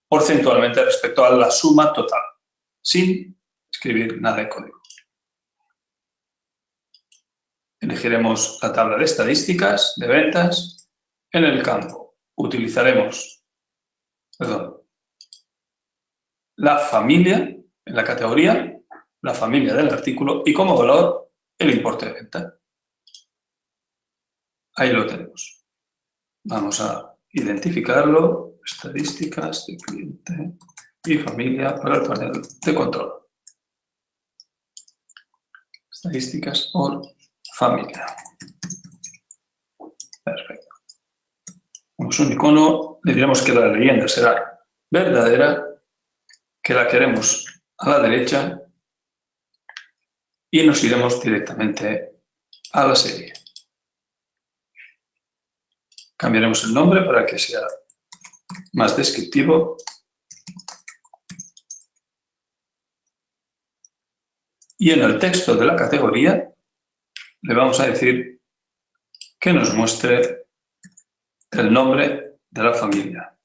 porcentualmente respecto a la suma total, sin escribir nada de código. Elegiremos la tabla de estadísticas de ventas. En el campo utilizaremos la familia, en la categoría, la familia del artículo y como valor el importe de venta. Ahí lo tenemos. Vamos a identificarlo, estadísticas de cliente y familia para el panel de control. Estadísticas por familia. Perfecto. Como un icono, le diremos que la leyenda será verdadera, que la queremos a la derecha y nos iremos directamente a la serie. Cambiaremos el nombre para que sea más descriptivo. Y en el texto de la categoría le vamos a decir que nos muestre el nombre de la familia.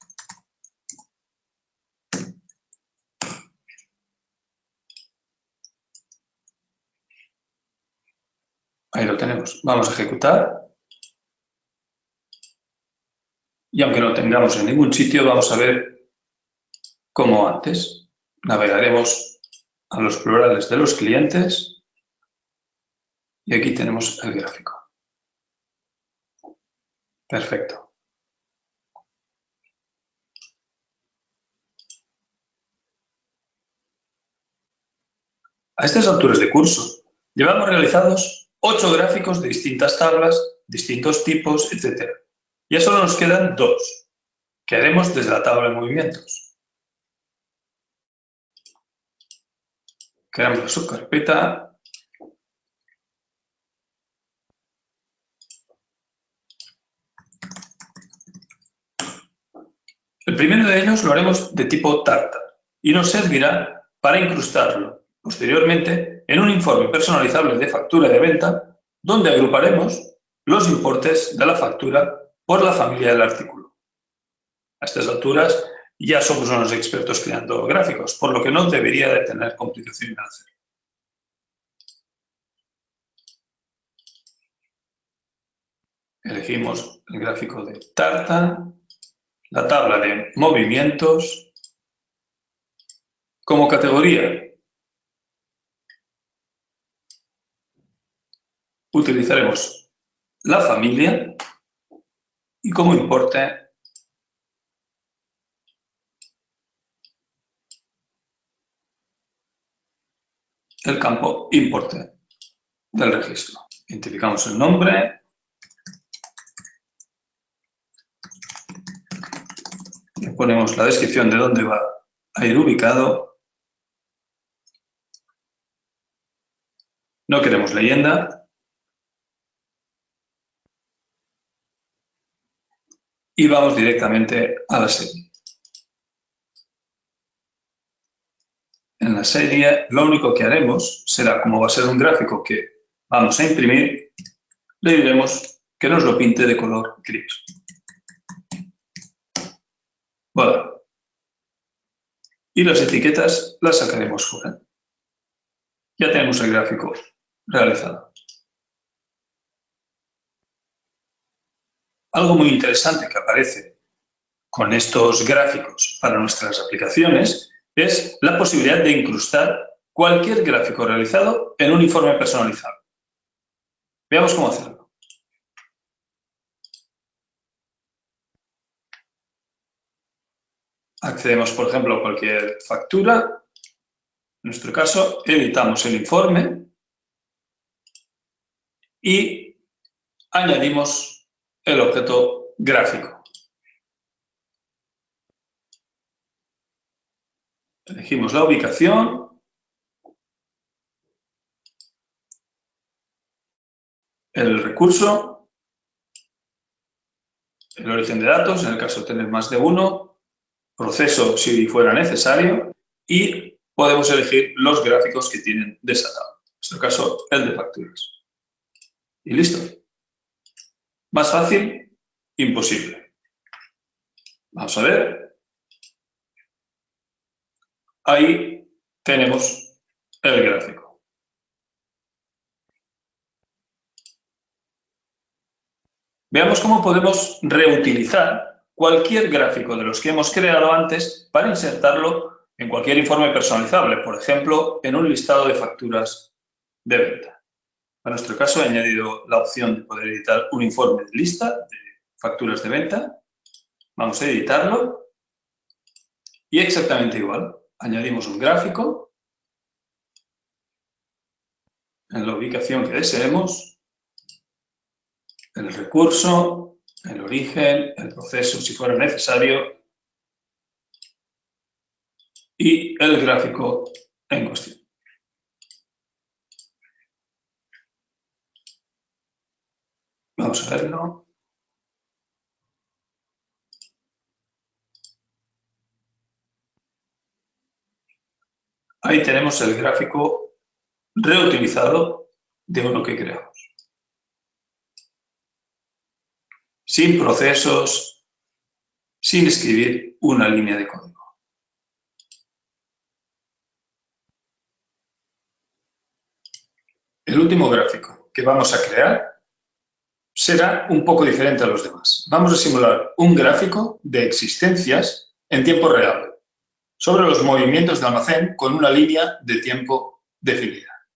Ahí lo tenemos. Vamos a ejecutar. Y aunque no tengamos en ningún sitio, vamos a ver como antes. Navegaremos a los plurales de los clientes y aquí tenemos el gráfico. Perfecto. A estas alturas de curso, llevamos realizados 8 gráficos de distintas tablas, distintos tipos, etc. Ya solo nos quedan 2, que haremos desde la tabla de movimientos. Creamos la subcarpeta. El primero de ellos lo haremos de tipo tartar y nos servirá para incrustarlo posteriormente en un informe personalizable de factura de venta donde agruparemos los importes de la factura por la familia del artículo. A estas alturas ya somos unos expertos creando gráficos, por lo que no debería de tener complicación en hacerlo. Elegimos el gráfico de tarta, la tabla de movimientos. Como categoría utilizaremos la familia y como importe el campo importe del registro. Identificamos el nombre y ponemos la descripción de dónde va a ir ubicado. No queremos leyenda. Y vamos directamente a la serie. En la serie lo único que haremos será, como va a ser un gráfico que vamos a imprimir, le diremos que nos lo pinte de color gris. Voilà. Y las etiquetas las sacaremos fuera. Ya tenemos el gráfico realizado. Algo muy interesante que aparece con estos gráficos para nuestras aplicaciones es la posibilidad de incrustar cualquier gráfico realizado en un informe personalizado. Veamos cómo hacerlo. Accedemos, por ejemplo, a cualquier factura. En nuestro caso, editamos el informe y añadimos el objeto gráfico. Elegimos la ubicación el recurso, el origen de datos, en el caso de tener más de uno, proceso si fuera necesario, y podemos elegir los gráficos que tienen desatado. En nuestro caso, el de facturas. Y listo. Más fácil, imposible. Vamos a ver. Ahí tenemos el gráfico. Veamos cómo podemos reutilizar cualquier gráfico de los que hemos creado antes para insertarlo en cualquier informe personalizable, por ejemplo, en un listado de facturas de venta. En nuestro caso he añadido la opción de poder editar un informe de lista de facturas de venta. Vamos a editarlo y exactamente igual. Añadimos un gráfico en la ubicación que deseemos, el recurso, el origen, el proceso si fuera necesario y el gráfico en cuestión. Vamos a verlo. Ahí tenemos el gráfico reutilizado de uno que creamos. Sin procesos, sin escribir una línea de código. El último gráfico que vamos a crear será un poco diferente a los demás. Vamos a simular un gráfico de existencias en tiempo real sobre los movimientos de almacén con una línea de tiempo definida.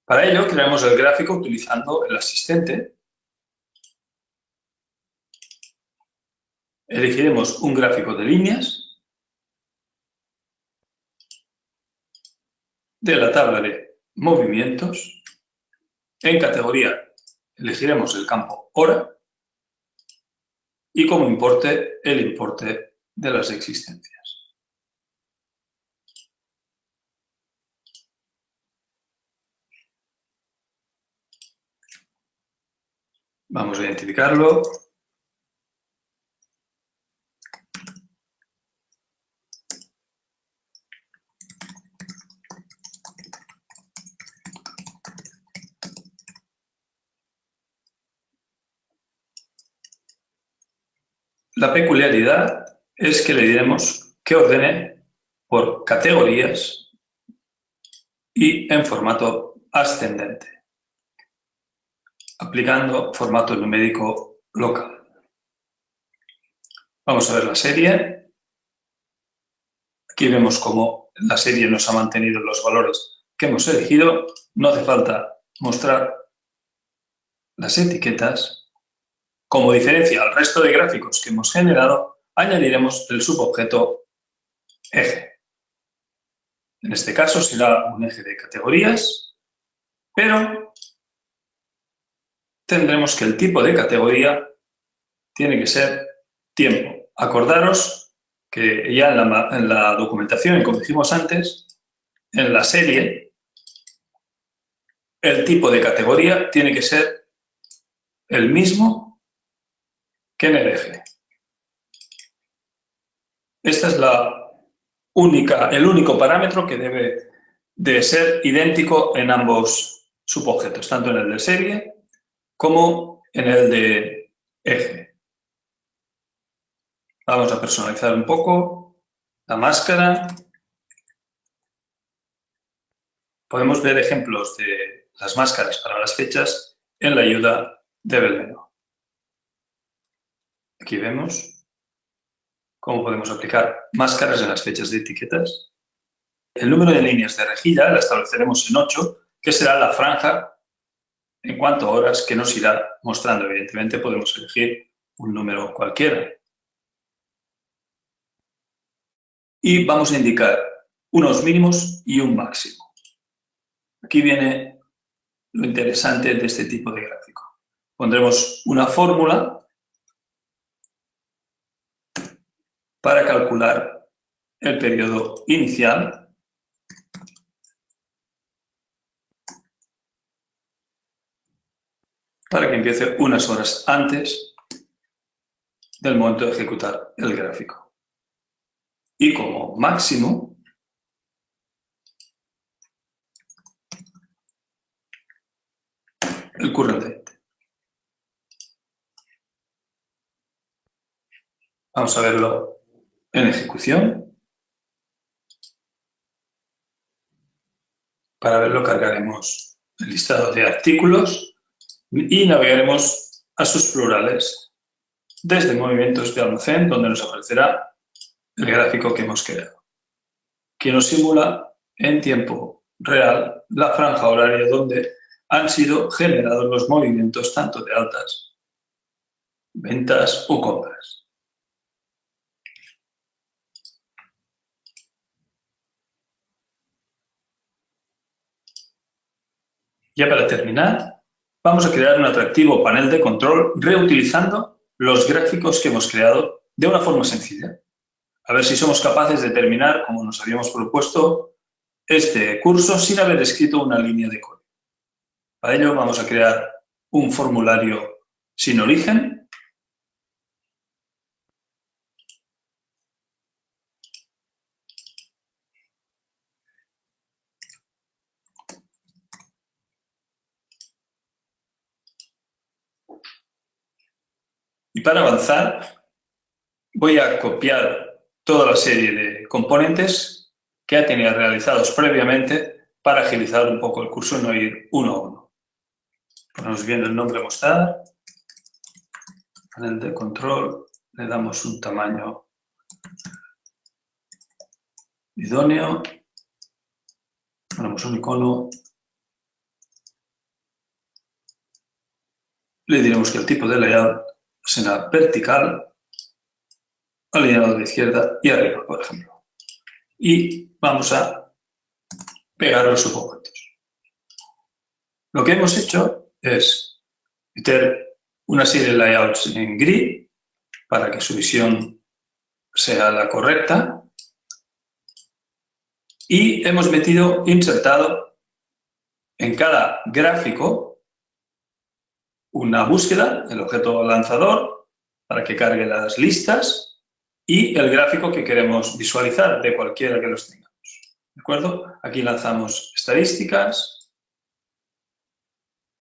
Para ello, creamos el gráfico utilizando el asistente. Elegiremos un gráfico de líneas de la tabla de movimientos. En categoría elegiremos el campo hora y como importe el importe de las existencias. Vamos a identificarlo. La peculiaridad es que le diremos que ordene por categorías y en formato ascendente, aplicando formato numérico local. Vamos a ver la serie. Aquí vemos cómo la serie nos ha mantenido los valores que hemos elegido. No hace falta mostrar las etiquetas. Como diferencia al resto de gráficos que hemos generado, añadiremos el subobjeto eje. En este caso será un eje de categorías, pero tendremos que el tipo de categoría tiene que ser tiempo. Acordaros que ya en la documentación, como dijimos antes, en la serie, el tipo de categoría tiene que ser el mismo que en el eje. Esta es el único parámetro que debe de ser idéntico en ambos subobjetos, tanto en el de serie como en el de eje. Vamos a personalizar un poco la máscara. Podemos ver ejemplos de las máscaras para las fechas en la ayuda de Belmeno. Aquí vemos cómo podemos aplicar máscaras en las fechas de etiquetas. El número de líneas de rejilla la estableceremos en 8, que será la franja en cuanto a horas que nos irá mostrando. Evidentemente podemos elegir un número cualquiera. Y vamos a indicar unos mínimos y un máximo. Aquí viene lo interesante de este tipo de gráfico. Pondremos una fórmula para calcular el periodo inicial para que empiece unas horas antes del momento de ejecutar el gráfico. Y como máximo, el current date. Vamos a verlo en ejecución. Para verlo cargaremos el listado de artículos y navegaremos a sus plurales desde movimientos de almacén, donde nos aparecerá el gráfico que hemos creado, que nos simula en tiempo real la franja horaria donde han sido generados los movimientos tanto de altas, ventas o compras. Ya para terminar, vamos a crear un atractivo panel de control reutilizando los gráficos que hemos creado de una forma sencilla. A ver si somos capaces de terminar, como nos habíamos propuesto, este curso sin haber escrito una línea de código. Para ello vamos a crear un formulario sin origen. Y para avanzar, voy a copiar toda la serie de componentes que ya tenía realizados previamente para agilizar un poco el curso y no ir uno a uno. Ponemos bien el nombre mostrar, panel de control, le damos un tamaño idóneo, ponemos un icono, le diremos que el tipo de layout será vertical, alineado de izquierda y arriba, por ejemplo. Y vamos a pegar los subobjetos. Lo que hemos hecho es meter una serie de layouts en grid para que su visión sea la correcta y hemos insertado en cada gráfico una búsqueda, el objeto lanzador, para que cargue las listas y el gráfico que queremos visualizar de cualquiera que los tengamos. ¿De acuerdo? Aquí lanzamos estadísticas,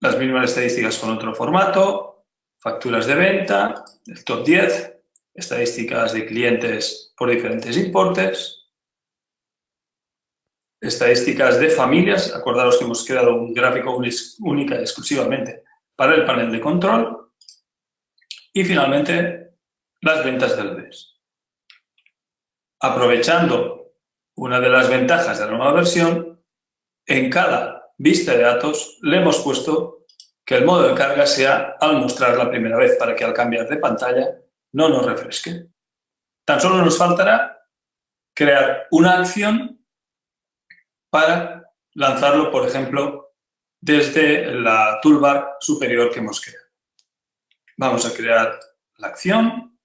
las mismas estadísticas con otro formato, facturas de venta, el top 10, estadísticas de clientes por diferentes importes, estadísticas de familias, acordaros que hemos creado un gráfico única y exclusivamente para el panel de control y finalmente las ventas del mes. Aprovechando una de las ventajas de la nueva versión, en cada vista de datos le hemos puesto que el modo de carga sea al mostrar la primera vez para que al cambiar de pantalla no nos refresque. Tan solo nos faltará crear una acción para lanzarlo, por ejemplo, desde la toolbar superior que hemos creado. Vamos a crear la acción.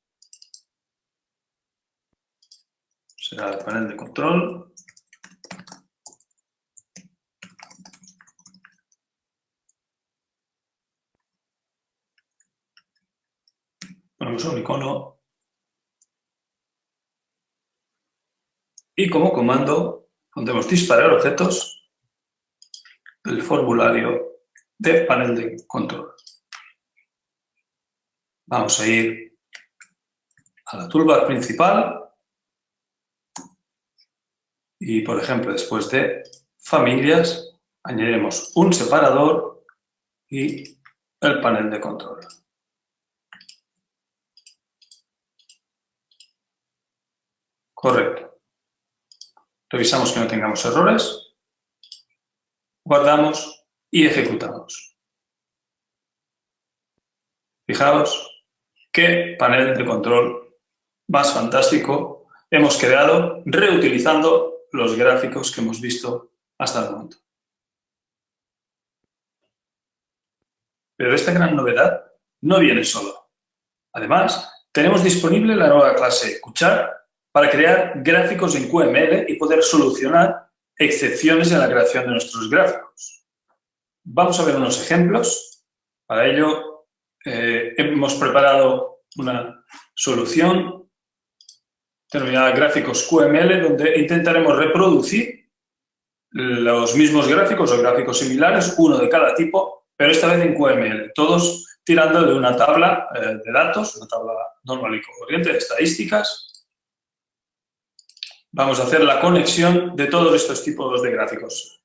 Será el panel de control. Ponemos un icono. Y como comando pondremos disparar objetos, el formulario de panel de control. Vamos a ir a la toolbar principal y, por ejemplo, después de familias, añadiremos un separador y el panel de control. Correcto. Revisamos que no tengamos errores, guardamos y ejecutamos. Fijaos qué panel de control más fantástico hemos creado reutilizando los gráficos que hemos visto hasta el momento. Pero esta gran novedad no viene solo. Además, tenemos disponible la nueva clase Kuchar para crear gráficos en QML y poder solucionar excepciones en la creación de nuestros gráficos. Vamos a ver unos ejemplos Para ello, hemos preparado una solución denominada gráficos QML, donde intentaremos reproducir los mismos gráficos o gráficos similares, uno de cada tipo, pero esta vez en QML, todos tirando de una tabla de datos, una tabla normal y corriente de estadísticas. Vamos a hacer la conexión de todos estos tipos de gráficos.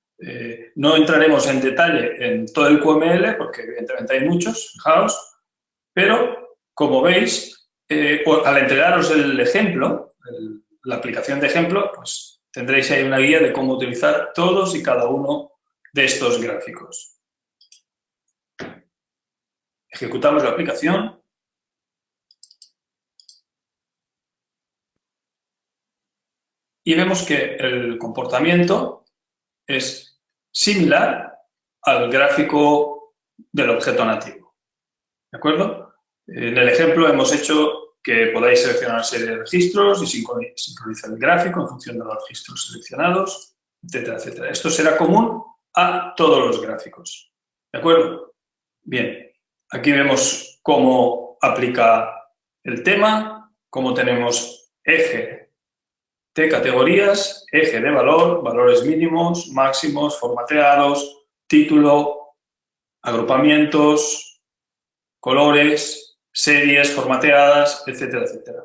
No entraremos en detalle en todo el QML, porque evidentemente hay muchos, fijaos, pero como veis, al entregaros el ejemplo, la aplicación de ejemplo, pues tendréis ahí una guía de cómo utilizar todos y cada uno de estos gráficos. Ejecutamos la aplicación. Y vemos que el comportamiento es similar al gráfico del objeto nativo. ¿De acuerdo? En el ejemplo hemos hecho que podáis seleccionar una serie de registros y sincronizar el gráfico en función de los registros seleccionados, etcétera, etcétera. Esto será común a todos los gráficos. ¿De acuerdo? Bien. Aquí vemos cómo aplica el tema, cómo tenemos eje de categorías, eje de valor, valores mínimos, máximos, formateados, título, agrupamientos, colores, series formateadas, etcétera, etcétera.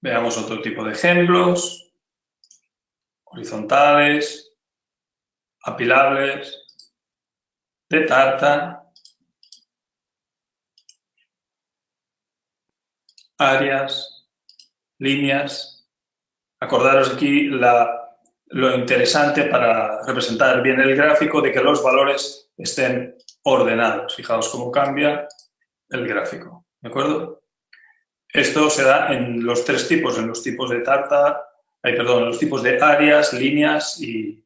Veamos otro tipo de ejemplos, horizontales, apilables, de tarta, áreas, líneas. Acordaros aquí lo interesante para representar bien el gráfico de que los valores estén ordenados. Fijaos cómo cambia el gráfico, ¿de acuerdo? Esto se da en los tres tipos, en los tipos de en los tipos de áreas, líneas y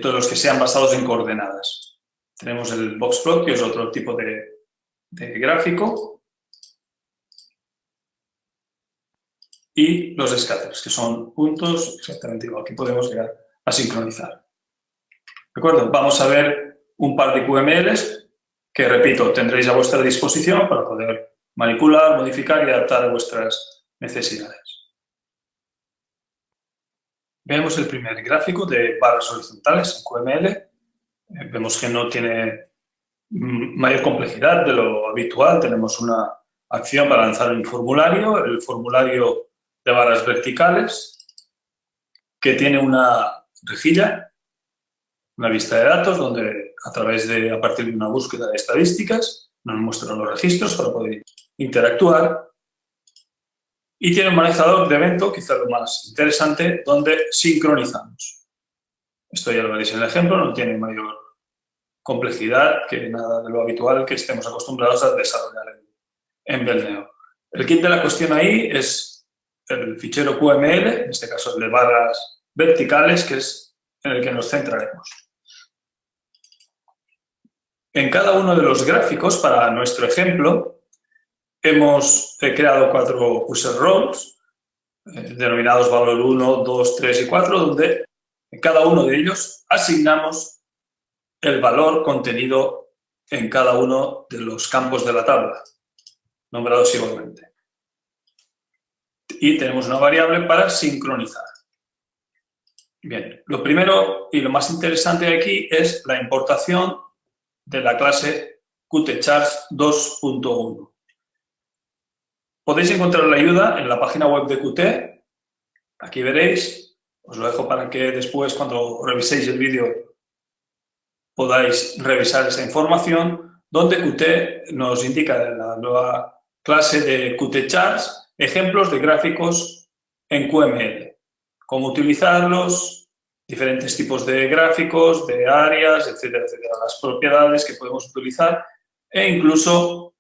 todos los que sean basados en coordenadas. Tenemos el box plot, que es otro tipo de gráfico, y los scatters, que son puntos exactamente igual, que podemos llegar a sincronizar. ¿De acuerdo? Vamos a ver un par de QMLs que, repito, tendréis a vuestra disposición para poder manipular, modificar y adaptar a vuestras necesidades. Veamos el primer gráfico de barras horizontales en QML. Vemos que no tiene mayor complejidad de lo habitual. Tenemos una acción para lanzar un formulario, el formulario de barras verticales, que tiene una rejilla, una vista de datos, donde a partir de una búsqueda de estadísticas, nos muestran los registros para poder interactuar. Y tiene un manejador de evento, quizá lo más interesante, donde sincronizamos. Esto ya lo veréis en el ejemplo, no tiene mayor complejidad que nada de lo habitual que estemos acostumbrados a desarrollar en Beldneo. El kit de la cuestión ahí es el fichero QML, en este caso el de barras verticales, que es en el que nos centraremos. En cada uno de los gráficos, para nuestro ejemplo, hemos creado 4 user roles, denominados valor 1, 2, 3 y 4, donde en cada uno de ellos asignamos el valor contenido en cada uno de los campos de la tabla, nombrados igualmente. Y tenemos una variable para sincronizar. Bien, lo primero y lo más interesante aquí es la importación de la clase QtCharts 2.1. Podéis encontrar la ayuda en la página web de Qt. Aquí veréis, os lo dejo para que después, cuando reviséis el vídeo, podáis revisar esa información, donde Qt nos indica en la nueva clase de QtCharts ejemplos de gráficos en QML, cómo utilizarlos, diferentes tipos de gráficos, de áreas, etcétera, etcétera, las propiedades que podemos utilizar e incluso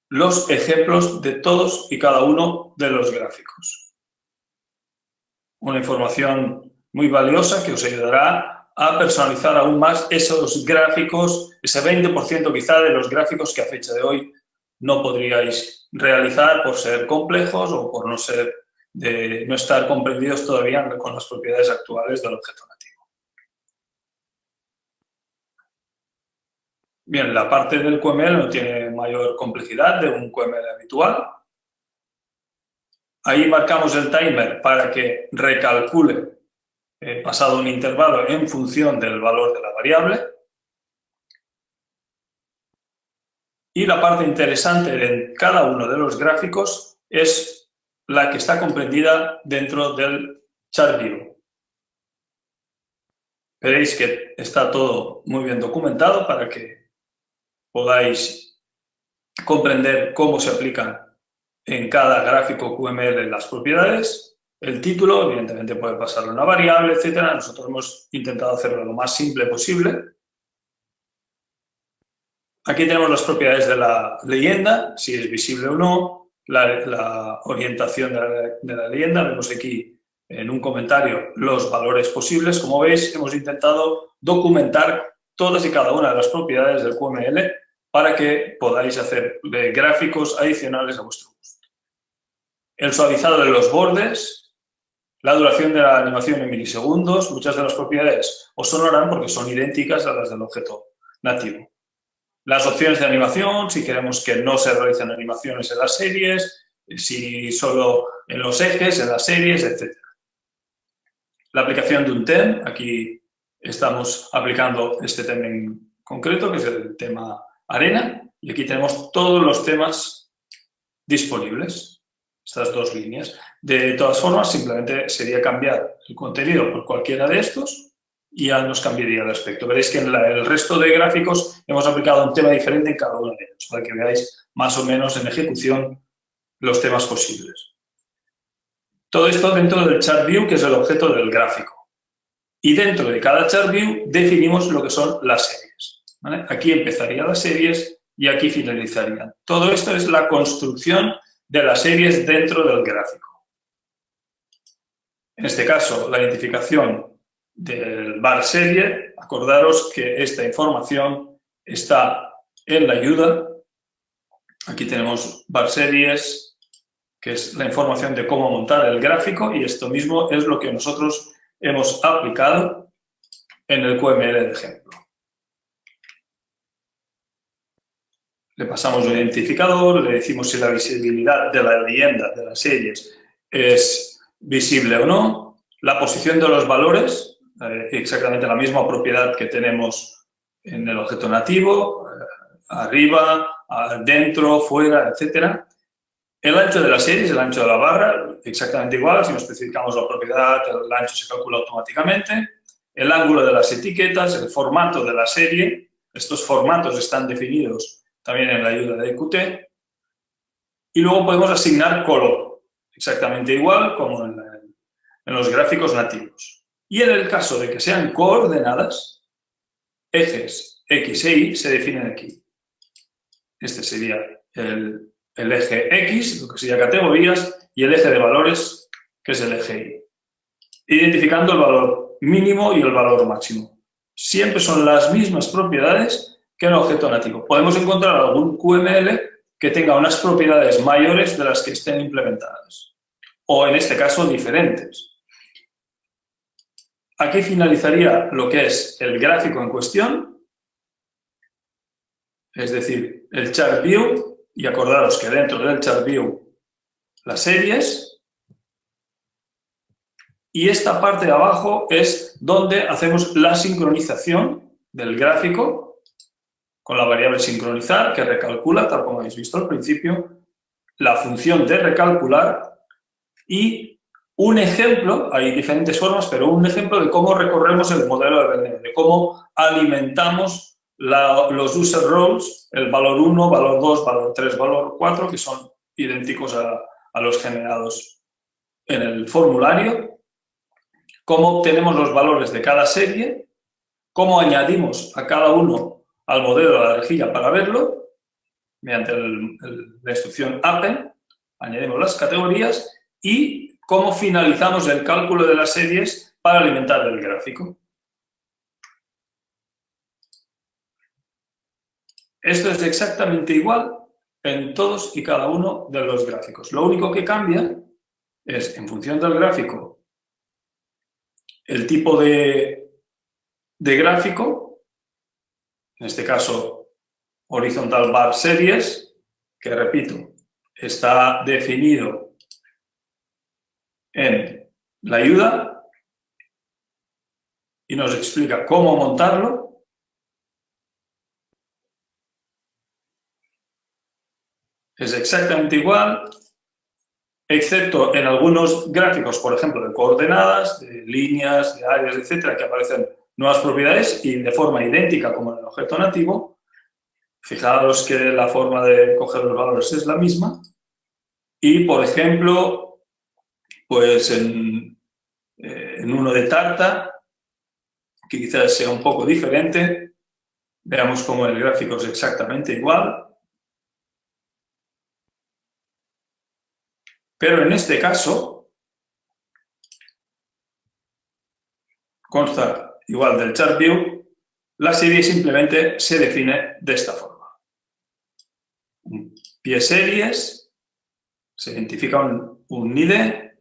los ejemplos de todos y cada uno de los gráficos. Una información muy valiosa que os ayudará a personalizar aún más esos gráficos, ese 20% quizá de los gráficos que a fecha de hoy no podríais realizar por ser complejos o por no estar comprendidos todavía con las propiedades actuales del objeto nativo. Bien, la parte del QML no tiene mayor complejidad de un QML habitual. Ahí marcamos el timer para que recalcule pasado un intervalo en función del valor de la variable. Y la parte interesante de cada uno de los gráficos es la que está comprendida dentro del chart view. Veréis que está todo muy bien documentado para que podáis comprender cómo se aplican en cada gráfico QML las propiedades. El título, evidentemente, puede pasarle una variable, etcétera. Nosotros hemos intentado hacerlo lo más simple posible. Aquí tenemos las propiedades de la leyenda, si es visible o no, la orientación de la leyenda. Vemos aquí en un comentario los valores posibles. Como veis, hemos intentado documentar todas y cada una de las propiedades del QML para que podáis hacer gráficos adicionales a vuestro gusto. El suavizado de los bordes, la duración de la animación en milisegundos, muchas de las propiedades os sonarán porque son idénticas a las del objeto nativo. Las opciones de animación, si queremos que no se realicen animaciones en las series, si solo en los ejes, en las series, etc. La aplicación de un tem, aquí estamos aplicando este tema en concreto, que es el tema arena, y aquí tenemos todos los temas disponibles, estas dos líneas. De todas formas, simplemente sería cambiar el contenido por cualquiera de estos y ya nos cambiaría el aspecto. Veréis que en el resto de gráficos hemos aplicado un tema diferente en cada uno de ellos, para que veáis más o menos en ejecución los temas posibles. Todo esto dentro del chart view, que es el objeto del gráfico. Y dentro de cada chart view definimos lo que son las series, ¿vale? Aquí empezarían las series y aquí finalizarían. Todo esto es la construcción de las series dentro del gráfico. En este caso, la identificación del bar serie, acordaros que esta información está en la ayuda. Aquí tenemos bar series, que es la información de cómo montar el gráfico, y esto mismo es lo que nosotros hemos aplicado en el QML de ejemplo. Le pasamos un identificador, le decimos si la visibilidad de la leyenda de las series es visible o no, la posición de los valores, exactamente la misma propiedad que tenemos en el objeto nativo, arriba, dentro, fuera, etc. El ancho de las series, el ancho de la barra, exactamente igual, si no especificamos la propiedad, el ancho se calcula automáticamente. El ángulo de las etiquetas, el formato de la serie, estos formatos están definidos también en la ayuda de Qt. Y luego podemos asignar color, exactamente igual como en los gráficos nativos. Y en el caso de que sean coordenadas, ejes X e Y se definen aquí. Este sería el eje X, lo que sería categorías, y el eje de valores, que es el eje Y. Identificando el valor mínimo y el valor máximo. Siempre son las mismas propiedades que el objeto nativo. Podemos encontrar algún QML que tenga unas propiedades mayores de las que estén implementadas. O en este caso, diferentes. Aquí finalizaría lo que es el gráfico en cuestión, es decir, el chart view, y acordaros que dentro del chart view las series, y esta parte de abajo es donde hacemos la sincronización del gráfico con la variable sincronizar, que recalcula, tal como habéis visto al principio, la función de recalcular y un ejemplo, hay diferentes formas, pero un ejemplo de cómo recorremos el modelo de Venn, de cómo alimentamos los user roles, el valor 1, valor 2, valor 3, valor 4, que son idénticos a los generados en el formulario, cómo obtenemos los valores de cada serie, cómo añadimos a cada uno al modelo de la rejilla para verlo, mediante la instrucción append, añadimos las categorías y cómo finalizamos el cálculo de las series para alimentar el gráfico. Esto es exactamente igual en todos y cada uno de los gráficos. Lo único que cambia es, en función del gráfico, el tipo de gráfico, en este caso horizontal bar series, que repito, está definido en la ayuda y nos explica cómo montarlo. Es exactamente igual, excepto en algunos gráficos, por ejemplo, de coordenadas, de líneas, de áreas, etcétera, que aparecen nuevas propiedades y de forma idéntica como en el objeto nativo. Fijaros que la forma de coger los valores es la misma. Y, por ejemplo, pues en uno de tarta, que quizás sea un poco diferente, veamos cómo el gráfico es exactamente igual. Pero en este caso, consta igual del chart view, la serie simplemente se define de esta forma. Un pie series, se identifica un NIDE,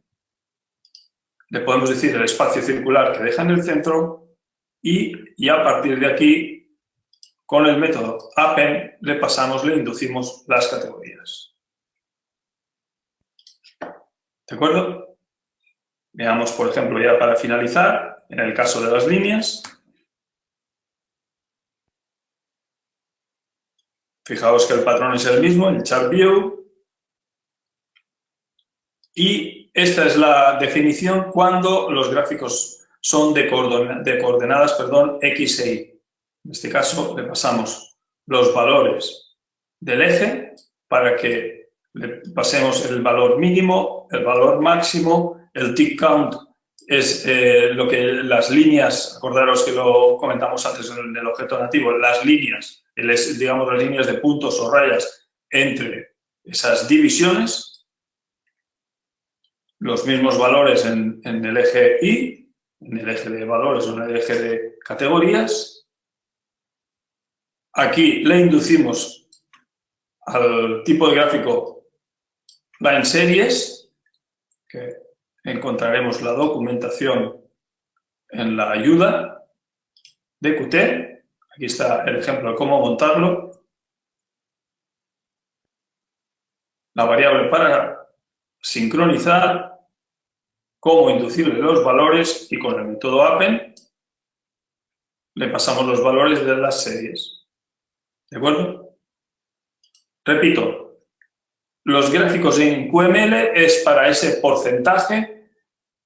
le podemos decir el espacio circular que deja en el centro y a partir de aquí, con el método append, le inducimos las categorías. ¿De acuerdo? Veamos, por ejemplo, ya para finalizar, en el caso de las líneas. Fijaos que el patrón es el mismo, el chart view. Y esta es la definición cuando los gráficos son de coordenadas, X e Y. En este caso le pasamos los valores del eje para que le pasemos el valor mínimo, el valor máximo, el tick count es lo que las líneas, acordaros que lo comentamos antes en el objeto nativo, las líneas, digamos las líneas de puntos o rayas entre esas divisiones, los mismos valores en el eje Y, en el eje de valores o en el eje de categorías. Aquí le inducimos al tipo de gráfico line series, que encontraremos la documentación en la ayuda de Qt. Aquí está el ejemplo de cómo montarlo. La variable para sincronizar, cómo inducirle los valores y con el método append le pasamos los valores de las series. ¿De acuerdo? Repito, los gráficos en QML es para ese porcentaje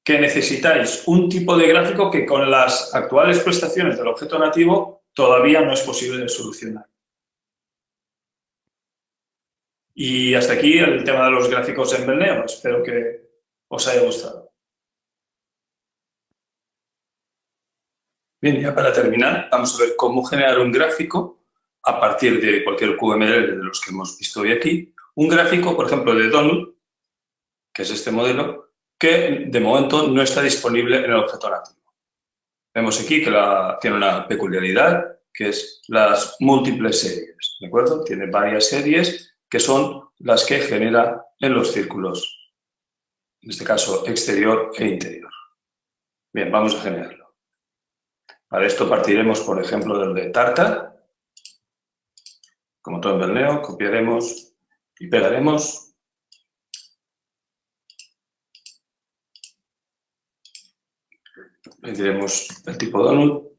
que necesitáis un tipo de gráfico que con las actuales prestaciones del objeto nativo todavía no es posible de solucionar. Y hasta aquí el tema de los gráficos en Belneo. Espero que os haya gustado. Bien, ya para terminar, vamos a ver cómo generar un gráfico a partir de cualquier QML de los que hemos visto hoy aquí. Un gráfico, por ejemplo, de Donut, que es este modelo, que de momento no está disponible en el objeto nativo. Vemos aquí que tiene una peculiaridad, que es las múltiples series, ¿de acuerdo? Tiene varias series que son las que genera en los círculos, en este caso exterior e interior. Bien, vamos a generarlo. Para esto partiremos, por ejemplo, del de Tarta. Como todo en Belneo, copiaremos y pegaremos. Le diremos el tipo donut.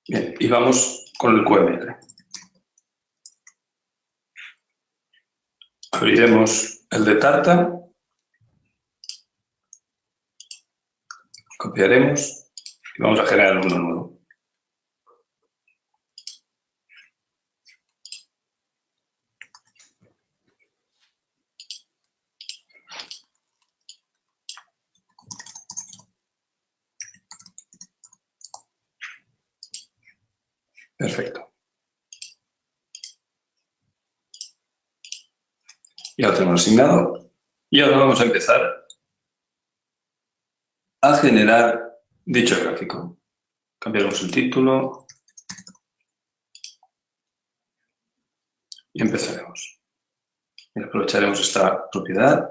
Bien, y vamos con el QML. Abriremos el de Tarta. Copiaremos y vamos a generar uno nuevo. Perfecto. Ya lo tenemos asignado. Y ahora vamos a empezar a generar dicho gráfico. Cambiaremos el título y empezaremos. Y aprovecharemos esta propiedad.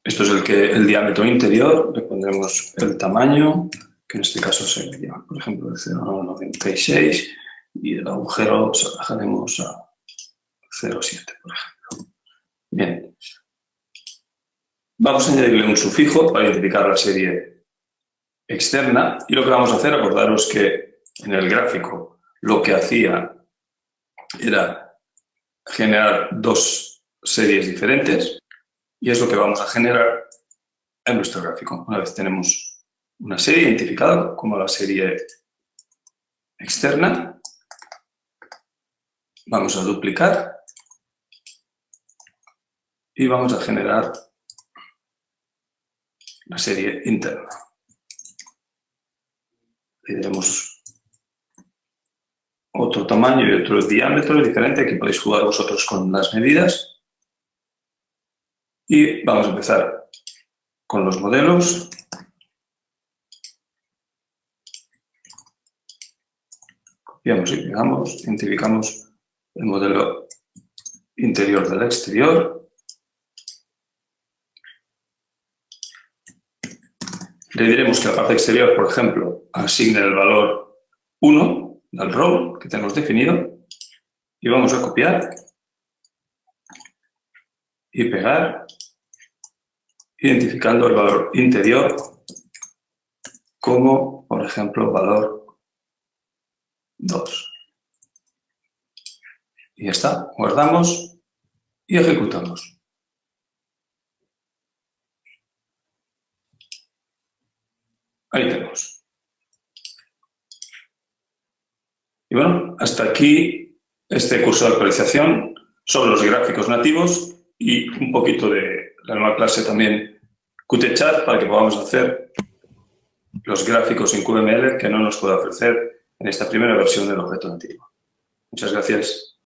Esto es el diámetro interior, le pondremos el tamaño, que en este caso sería, por ejemplo, de 0,96 y el agujero se lo dejaremos a 0,7, por ejemplo. Bien. Vamos a añadirle un sufijo para identificar la serie externa y lo que vamos a hacer, acordaros que en el gráfico lo que hacía era generar dos series diferentes y es lo que vamos a generar en nuestro gráfico. Una vez tenemos una serie identificada como la serie externa, vamos a duplicar y vamos a generar la serie interna. Le daremos otro tamaño y otro diámetro diferente. Aquí podéis jugar vosotros con las medidas. Y vamos a empezar con los modelos. Copiamos y pegamos, identificamos el modelo interior del exterior. Le diremos que la parte exterior, por ejemplo, asigne el valor 1 del rol que tenemos definido y vamos a copiar y pegar, identificando el valor interior como, por ejemplo, valor 2. Y ya está, guardamos y ejecutamos. Ahí tenemos. Y bueno, hasta aquí este curso de actualización sobre los gráficos nativos y un poquito de la nueva clase también Qt-Chat para que podamos hacer los gráficos en QML que no nos puede ofrecer en esta primera versión del objeto nativo. Muchas gracias.